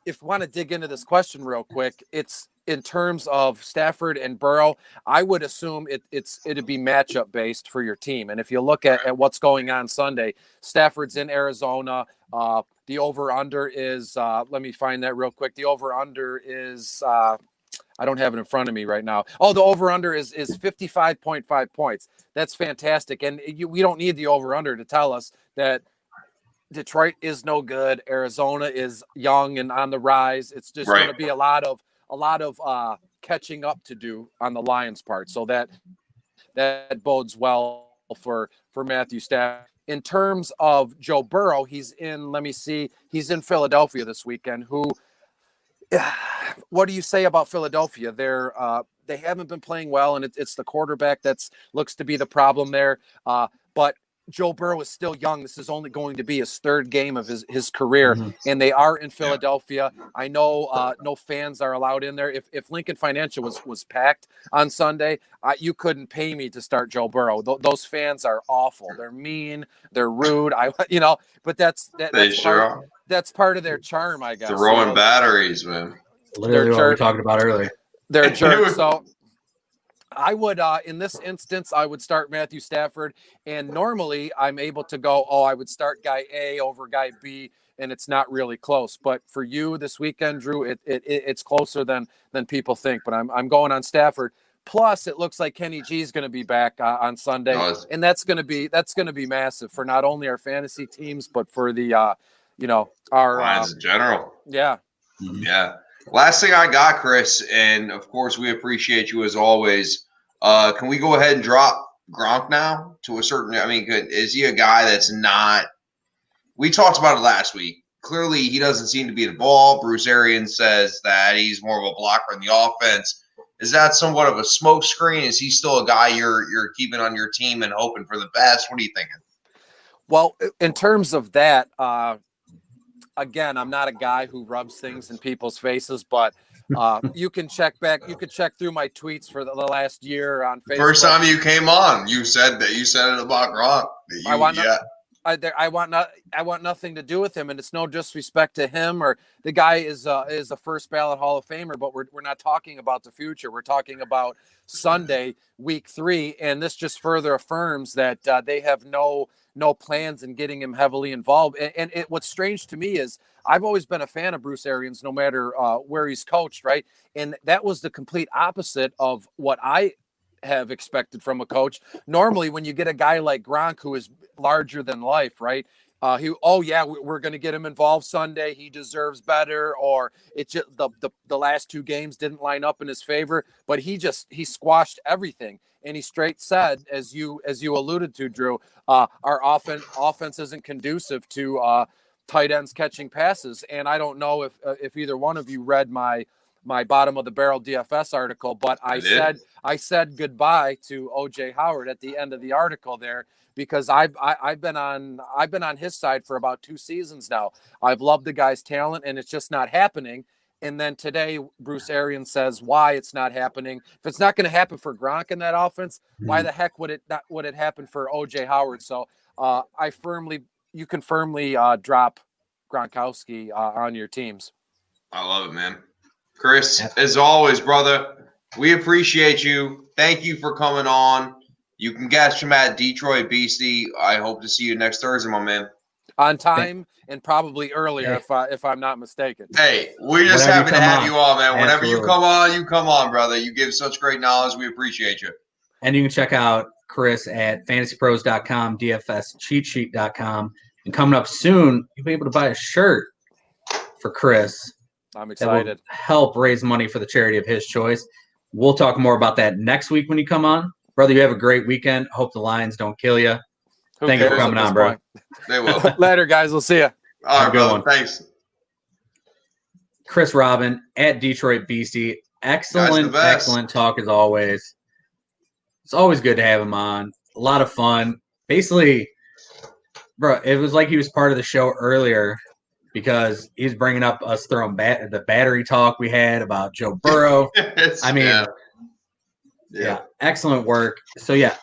Speaker 4: if we want to dig into this question real quick, it's in terms of Stafford and Burrow, I would assume it'd be matchup based for your team. And if you look at what's going on Sunday, Stafford's in Arizona. The over under is let me find that real quick. The over under is I don't have it in front of me right now. Oh, the over-under is 55.5 points. That's fantastic. And we don't need the over-under to tell us that Detroit is no good. Arizona is young and on the rise. It's just going to be a lot of catching up to do on the Lions' part. So that bodes well for Matthew Stafford. In terms of Joe Burrow, he's in Philadelphia this weekend. What do you say about Philadelphia? They haven't been playing well, and it's the quarterback that's looks to be the problem there. But Joe Burrow is still young. This is only going to be his 3rd game of his career, and they are in Philadelphia. I know no fans are allowed in there. If Lincoln Financial was packed on Sunday, you couldn't pay me to start Joe Burrow. Those fans are awful. They're mean. They're rude. But that's part of their charm, I guess.
Speaker 2: Throwing batteries, man.
Speaker 1: Literally what we were talking about earlier.
Speaker 4: They're jerks. So I would, in this instance, I would start Matthew Stafford. And normally I'm able to go, I would start guy A over guy B, and it's not really close. But for you this weekend, Drew, it's closer than people think. But I'm going on Stafford. Plus, it looks like Kenny G is going to be back on Sunday, and that's going to be massive for not only our fantasy teams but for the our
Speaker 2: Lions in general.
Speaker 4: Yeah.
Speaker 2: Yeah. Last thing I got, Chris, and of course we appreciate you as always. Can we go ahead and drop Gronk now to a certain? I mean, is he a guy that's not? We talked about it last week. Clearly, he doesn't seem to be the ball. Bruce Arians says that he's more of a blocker in the offense. Is that somewhat of a smokescreen? Is he still a guy you're keeping on your team and hoping for the best? What are you thinking?
Speaker 4: Well, in terms of that, again, I'm not a guy who rubs things in people's faces, but you can check back. You could check through my tweets for the last year on Facebook.
Speaker 2: First time you came on, you said it about Gronk.
Speaker 4: I want nothing to do with him, and it's no disrespect to him or the guy is a first ballot Hall of Famer, but we're not talking about the future. We're talking about Sunday, week 3, and this just further affirms that they have no plans in getting him heavily involved. And what's strange to me is I've always been a fan of Bruce Arians, no matter where he's coached, right? And that was the complete opposite of what I have expected from a coach. Normally, when you get a guy like Gronk, who is larger than life, right? We're going to get him involved Sunday. He deserves better, or it just the last 2 games didn't line up in his favor. But he squashed everything, and he straight said, as you alluded to, Drew, our offense isn't conducive to tight ends catching passes. And I don't know if either one of you read my bottom of the barrel DFS article, but I said goodbye to OJ Howard at the end of the article there, because I've been on his side for about 2 seasons now. I've loved the guy's talent, and it's just not happening. And then today, Bruce Arians says why it's not happening. If it's not going to happen for Gronk in that offense, why the heck would it happen for OJ Howard? So you can firmly drop Gronkowski on your teams.
Speaker 2: I love it, man. Chris, as always, brother, we appreciate you. Thank you for coming on. You can catch him at Detroit Beastie. I hope to see you next Thursday, my man.
Speaker 4: On time and probably earlier, if I'm not mistaken.
Speaker 2: Hey, we're just happy to have you on, man. Whenever you come on, brother. You give such great knowledge. We appreciate you.
Speaker 1: And you can check out Chris at fantasypros.com, dfscheatsheet.com. And coming up soon, you'll be able to buy a shirt for Chris.
Speaker 4: I'm excited.
Speaker 1: That will help raise money for the charity of his choice. We'll talk more about that next week when you come on. Brother, you have a great weekend. Hope the Lions don't kill you. Thank you for coming on, bro.
Speaker 2: They will.
Speaker 4: Later, guys. We'll see you.
Speaker 2: All right, brother. Thanks.
Speaker 1: Chris Robin at Detroit Beastie. Excellent talk as always. It's always good to have him on. A lot of fun. Basically, bro, it was like he was part of the show earlier because he's bringing up us throwing the battery talk we had about Joe Burrow. I mean, yeah, excellent work. So, yeah,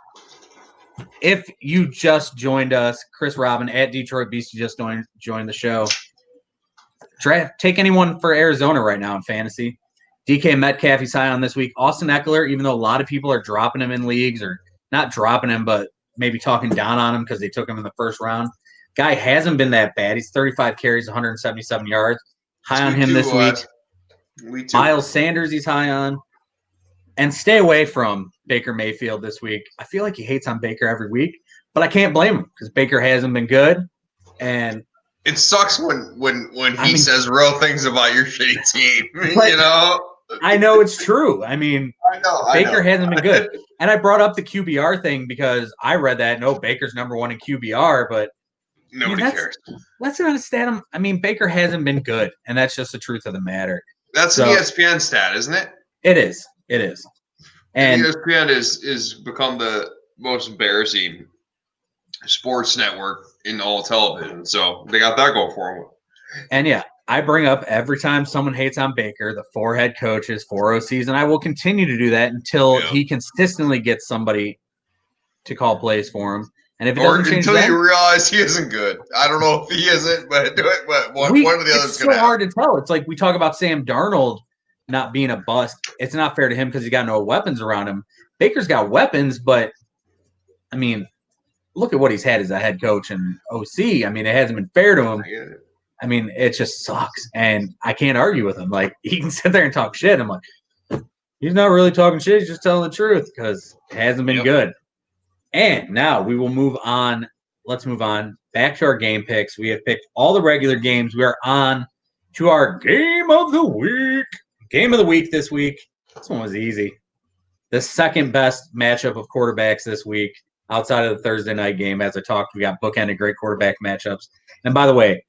Speaker 1: if you just joined us, Chris Robin at Detroit Beastie just joined the show. Take anyone for Arizona right now in fantasy. DK Metcalf, he's high on this week. Austin Eckler, even though a lot of people are dropping him in leagues, or not dropping him, but maybe talking down on him because they took him in the first round. Guy hasn't been that bad. He's 35 carries, 177 yards. High on him this week. Miles Sanders, he's high on. And stay away from Baker Mayfield this week. I feel like he hates on Baker every week, but I can't blame him because Baker hasn't been good. And
Speaker 2: it sucks when he says real things about your shitty team, you know?
Speaker 1: I know it's true. I mean, Baker hasn't been good. And I brought up the QBR thing because I read that. No, Baker's number one in QBR, but
Speaker 2: nobody cares.
Speaker 1: Let's not understand him. I mean, Baker hasn't been good, and that's just the truth of the matter.
Speaker 2: That's an ESPN stat, isn't it?
Speaker 1: It is. And
Speaker 2: ESPN is become the most embarrassing sports network in all television. So they got that going for them.
Speaker 1: And yeah, I bring up every time someone hates on Baker, the 4 head coaches, 4 OCs, and I will continue to do that until he consistently gets somebody to call plays for him. And if it doesn't change
Speaker 2: until you realize he isn't good. I don't know if he isn't, but one of the others.
Speaker 1: It's so hard to tell. It's like we talk about Sam Darnold not being a bust. It's not fair to him because he's got no weapons around him. Baker's got weapons, but I mean, look at what he's had as a head coach and OC. I mean, it hasn't been fair to him. I mean, it just sucks, and I can't argue with him. Like, he can sit there and talk shit. I'm like, he's not really talking shit. He's just telling the truth because it hasn't been good. And now we will move on. Let's move on back to our game picks. We have picked all the regular games. We are on to our game of the week. Game of the week this week. This one was easy. The second best matchup of quarterbacks this week outside of the Thursday night game. As I talked, we got bookended great quarterback matchups. And by the way,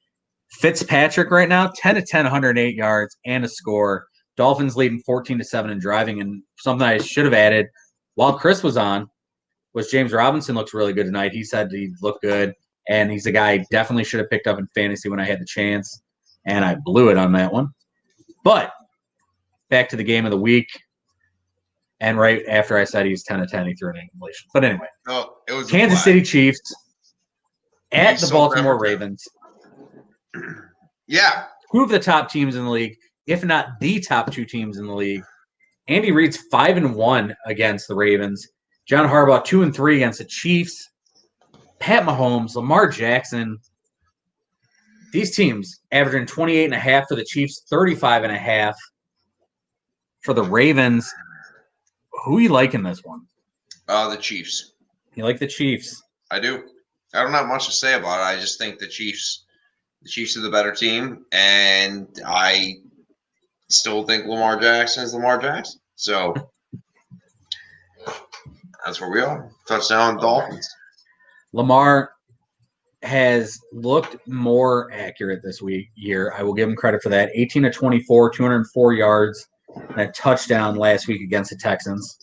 Speaker 1: Fitzpatrick right now, 10 of 10, 108 yards and a score. Dolphins leading 14-7 in driving. And something I should have added while Chris was on was James Robinson looks really good tonight. He said he looked good, and he's a guy I definitely should have picked up in fantasy when I had the chance, and I blew it on that one. But back to the game of the week, and right after I said he's 10 of 10, he threw an incompletion. But anyway,
Speaker 2: it was
Speaker 1: Kansas City Chiefs at the Baltimore Ravens.
Speaker 2: Yeah.
Speaker 1: 2 of the top teams in the league, if not the top 2 teams in the league. Andy Reid's 5-1 against the Ravens. John Harbaugh 2-3 against the Chiefs. Pat Mahomes, Lamar Jackson. These teams averaging 28.5 for the Chiefs, 35.5 for the Ravens. Who you like in this one?
Speaker 2: The Chiefs.
Speaker 1: You like the Chiefs?
Speaker 2: I do. I don't have much to say about it. I just think the Chiefs are the better team, and I still think Lamar Jackson is Lamar Jackson. So that's where we are. Touchdown Dolphins.
Speaker 1: Lamar has looked more accurate this year. I will give him credit for that. 18 of 24, 204 yards, and a touchdown last week against the Texans.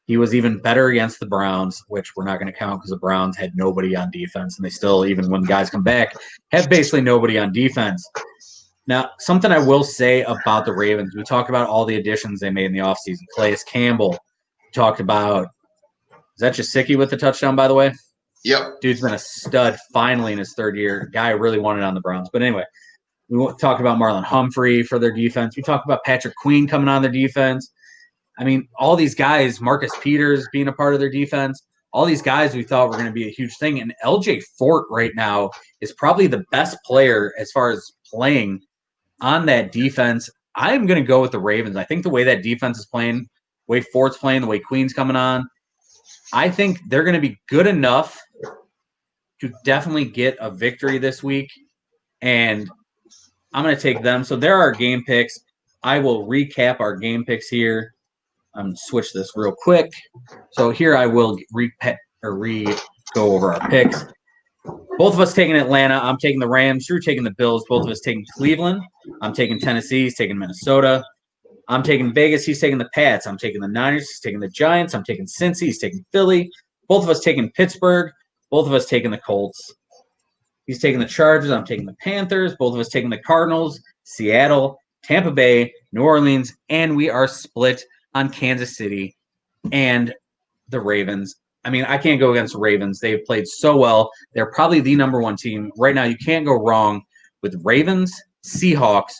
Speaker 1: He was even better against the Browns, which we're not going to count because the Browns had nobody on defense, and they still, even when guys come back, have basically nobody on defense. Now, something I will say about the Ravens, we talked about all the additions they made in the offseason. Calais Campbell, we talked about, is that Jasicki with the touchdown, by the way?
Speaker 2: Yep.
Speaker 1: Dude's been a stud finally in his 3rd year. Guy really wanted on the Browns. But anyway, we talked about Marlon Humphrey for their defense. We talked about Patrick Queen coming on their defense. I mean, all these guys, Marcus Peters being a part of their defense, all these guys we thought were going to be a huge thing. And LJ Fort right now is probably the best player as far as playing on that defense. I'm going to go with the Ravens. I think the way that defense is playing, the way Fort's playing, the way Queen's coming on, I think they're going to be good enough to definitely get a victory this week. And I'm going to take them. So there are our game picks. I will recap our game picks here. I'm going to switch this real quick. So here I will go over our picks. Both of us taking Atlanta. I'm taking the Rams. Drew taking the Bills. Both of us taking Cleveland. I'm taking Tennessee. He's taking Minnesota. I'm taking Vegas. He's taking the Pats. I'm taking the Niners. He's taking the Giants. I'm taking Cincy. He's taking Philly. Both of us taking Pittsburgh. Both of us taking the Colts. He's taking the Chargers. I'm taking the Panthers. Both of us taking the Cardinals, Seattle, Tampa Bay, New Orleans, and we are split on Kansas City and the Ravens. I mean, I can't go against the Ravens. They've played so well. They're probably the number one team. Right now, you can't go wrong with Ravens, Seahawks,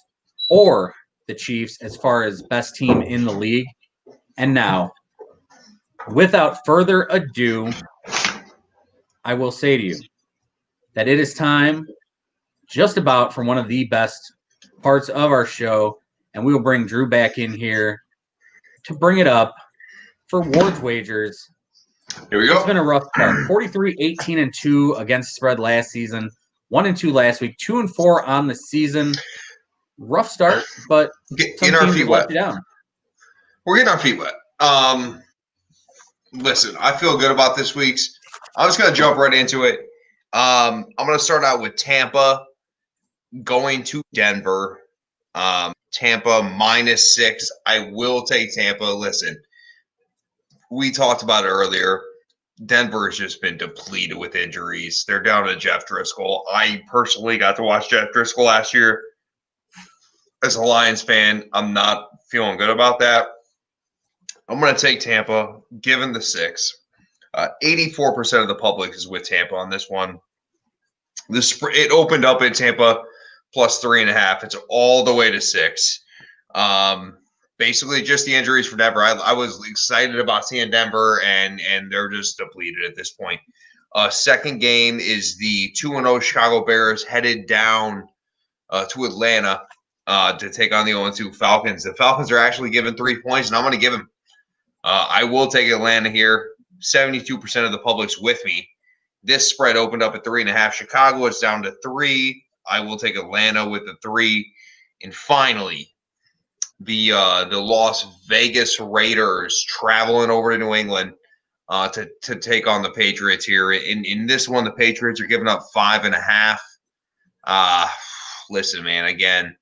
Speaker 1: or the Chiefs as far as best team in the league. And now, without further ado, I will say to you that it is time just about for one of the best parts of our show, and we will bring Drew back in here to bring it up for Ward's Wagers.
Speaker 2: Here we go.
Speaker 1: It's been a rough start. 43-18-2 against spread last season, 1-2 last week, 2-4 on the season. Rough start, but
Speaker 2: getting our feet wet.
Speaker 1: Down.
Speaker 2: We're getting our feet wet. Listen, I feel good about this week's. I'm just going to jump right into it. I'm going to start out with Tampa going to Denver. Tampa -6. I will take Tampa. Listen, we talked about it earlier. Denver has just been depleted with injuries. They're down to Jeff Driscoll. I personally got to watch Jeff Driscoll last year. As a Lions fan, I'm not feeling good about that. I'm going to take Tampa, given the 6. 84% of the public is with Tampa on this one. It opened up in Tampa +3.5. It's all the way to 6. Basically, just the injuries for Denver. I was excited about seeing Denver, and they're just depleted at this point. Second game is the 2-0 Chicago Bears headed down to Atlanta to take on the 0-2 Falcons. The Falcons are actually given 3 points, and I'm going to give them. I will take Atlanta here. 72% of the public's with me. This spread opened up at 3.5. Chicago is down to 3. I will take Atlanta with the 3. And finally, the Las Vegas Raiders traveling over to New England to take on the Patriots here. In this one, the Patriots are giving up 5.5. Listen, man, again,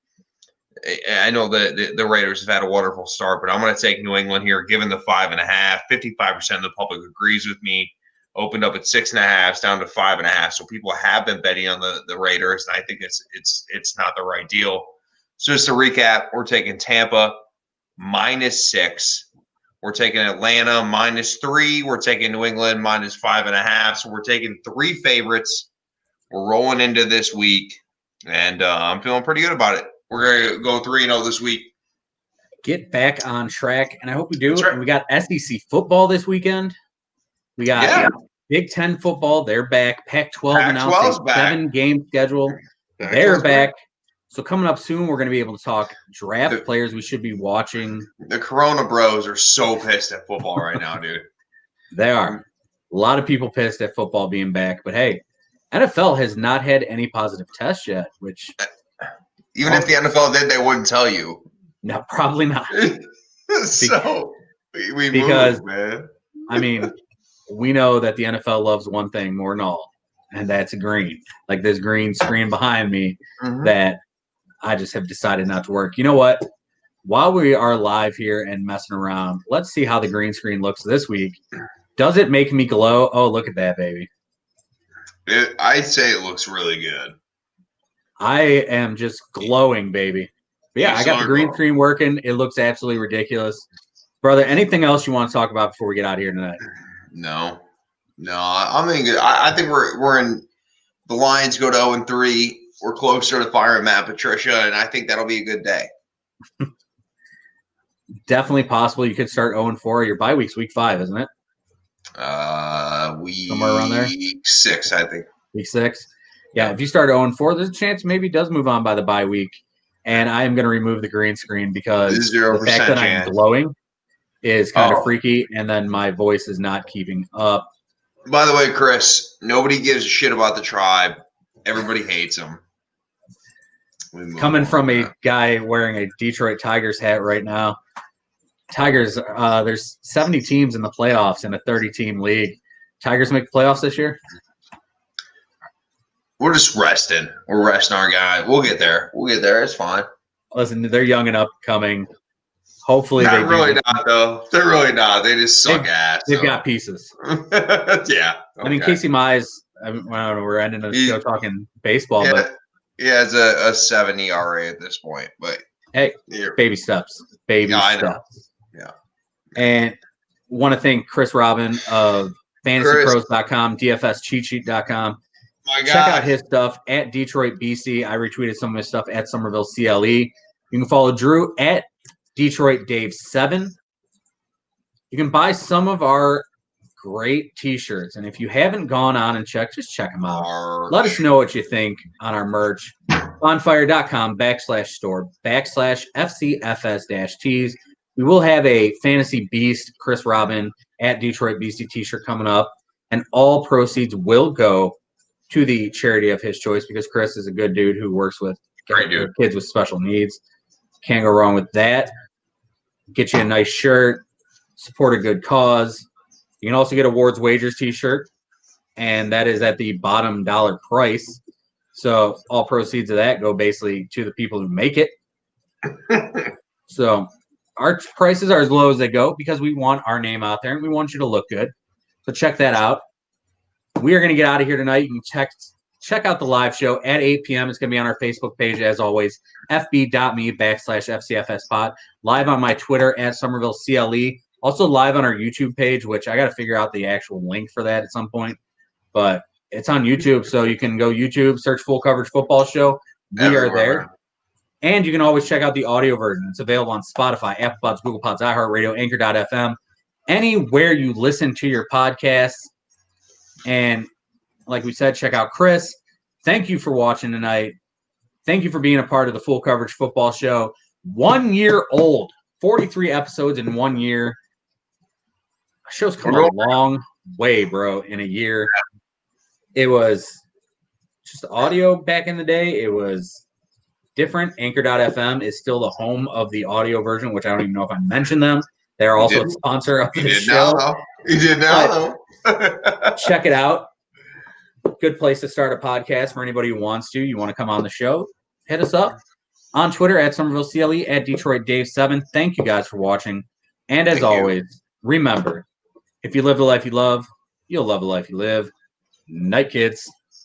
Speaker 2: I know the Raiders have had a wonderful start, but I'm going to take New England here, given the 5.5. 55% of the public agrees with me. Opened up at 6.5, down to 5.5. So people have been betting on the Raiders, and I think it's not the right deal. So just to recap, we're taking Tampa -6. We're taking Atlanta -3. We're taking New England -5.5. So we're taking 3 favorites. We're rolling into this week, and I'm feeling pretty good about it. We're going to go 3-0 this week.
Speaker 1: Get back on track, and I hope we do.
Speaker 2: Right.
Speaker 1: And we got SEC football this weekend. We got Big Ten football. They're back. Pac-12 announced a 7-game schedule. They're back. So coming up soon, we're going to be able to talk draft players we should be watching.
Speaker 2: The Corona Bros are so pissed at football right now, dude.
Speaker 1: They are. A lot of people pissed at football being back. But, hey, NFL has not had any positive tests yet, which –
Speaker 2: even if the NFL did, they wouldn't tell you.
Speaker 1: No, probably not.
Speaker 2: So we
Speaker 1: because,
Speaker 2: move, man.
Speaker 1: I mean, we know that the NFL loves one thing more than all, and that's green. Like this green screen behind me that I just have decided not to work. You know what? While we are live here and messing around, let's see how the green screen looks this week. Does it make me glow? Oh, look at that, baby.
Speaker 2: I'd say it looks really good.
Speaker 1: I am just glowing, baby. But yeah, I got the green screen working. It looks absolutely ridiculous. Brother, anything else you want to talk about before we get out of here tonight?
Speaker 2: No. I'm in good. I think we're in the Lions go to 0-3. We're closer to firing Matt Patricia, and I think that'll be a good day.
Speaker 1: Definitely possible. You could start 0-4. Your bye week's week 5, isn't it?
Speaker 2: Somewhere
Speaker 1: around there.
Speaker 2: Week 6, I think.
Speaker 1: Week 6. Yeah, if you start 0-4, there's a chance maybe it does move on by the bye week. And I am going to remove the green screen because the fact that I'm glowing is kind of freaky, and then my voice is not keeping up.
Speaker 2: By the way, Chris, nobody gives a shit about the Tribe. Everybody hates them.
Speaker 1: Coming from a guy wearing a Detroit Tigers hat right now, Tigers, there's 70 teams in the playoffs in a 30-team league. Tigers make the playoffs this year?
Speaker 2: We're just resting. We're resting our guy. We'll get there. It's fine.
Speaker 1: Listen, they're young and upcoming. Hopefully,
Speaker 2: not though. They're really not. They just suck ass.
Speaker 1: They've got pieces.
Speaker 2: Yeah. Okay.
Speaker 1: I mean, Casey Mize. I don't know. We're ending the show talking baseball, but
Speaker 2: it's a 7 ERA at this point. But
Speaker 1: hey, baby steps. Baby steps.
Speaker 2: Yeah.
Speaker 1: And want to thank Chris Robin of FantasyPros.com, DFSCheatSheet.com.
Speaker 2: My God.
Speaker 1: Check out his stuff at Detroit BC. I retweeted some of his stuff at Somerville CLE. You can follow Drew at Detroit Dave 7. You can buy some of our great t-shirts. And if you haven't gone on and checked, just check them out. Let us know what you think on our merch. Bonfire.com/store/FCFS-tees. We will have a Fantasy Beast Chris Robin at Detroit BC t-shirt coming up. And all proceeds will go to the charity of his choice because Chris is a good dude who works with kids with special needs. Can't go wrong with that. Get you a nice shirt, support a good cause. You can also get a Ward's Wagers t-shirt, and that is at the bottom dollar price. So all proceeds of that go basically to the people who make it. So our prices are as low as they go because we want our name out there and we want you to look good. So check that out. We are going to get out of here tonight. You can check out the live show at 8 p.m. It's going to be on our Facebook page, as always, fb.me/FCFSpod. Live on my Twitter at Somerville CLE. Also live on our YouTube page, which I got to figure out the actual link for that at some point. But it's on YouTube, so you can go YouTube, search Full Coverage Football Show. We are there. And you can always check out the audio version. It's available on Spotify, Apple Pods, Google Pods, iHeartRadio, Anchor.fm, anywhere you listen to your podcasts. And like we said, check out Chris. Thank you for watching tonight. Thank you for being a part of the Full Coverage Football Show. 1 year old, 43 episodes in 1 year. Our show's come a long way, bro, in a year. It was just audio back in the day. It was different. Anchor.fm is still the home of the audio version, which I don't even know if I mentioned them. They're also a sponsor of the show.
Speaker 2: You did now, though.
Speaker 1: Check it out. Good place to start a podcast for anybody who wants to. You want to come on the show, hit us up on Twitter at Somerville CLE, at Detroit Dave 7. Thank you guys for watching. And as always, remember, if you live the life you love, you'll love the life you live. Night, kids.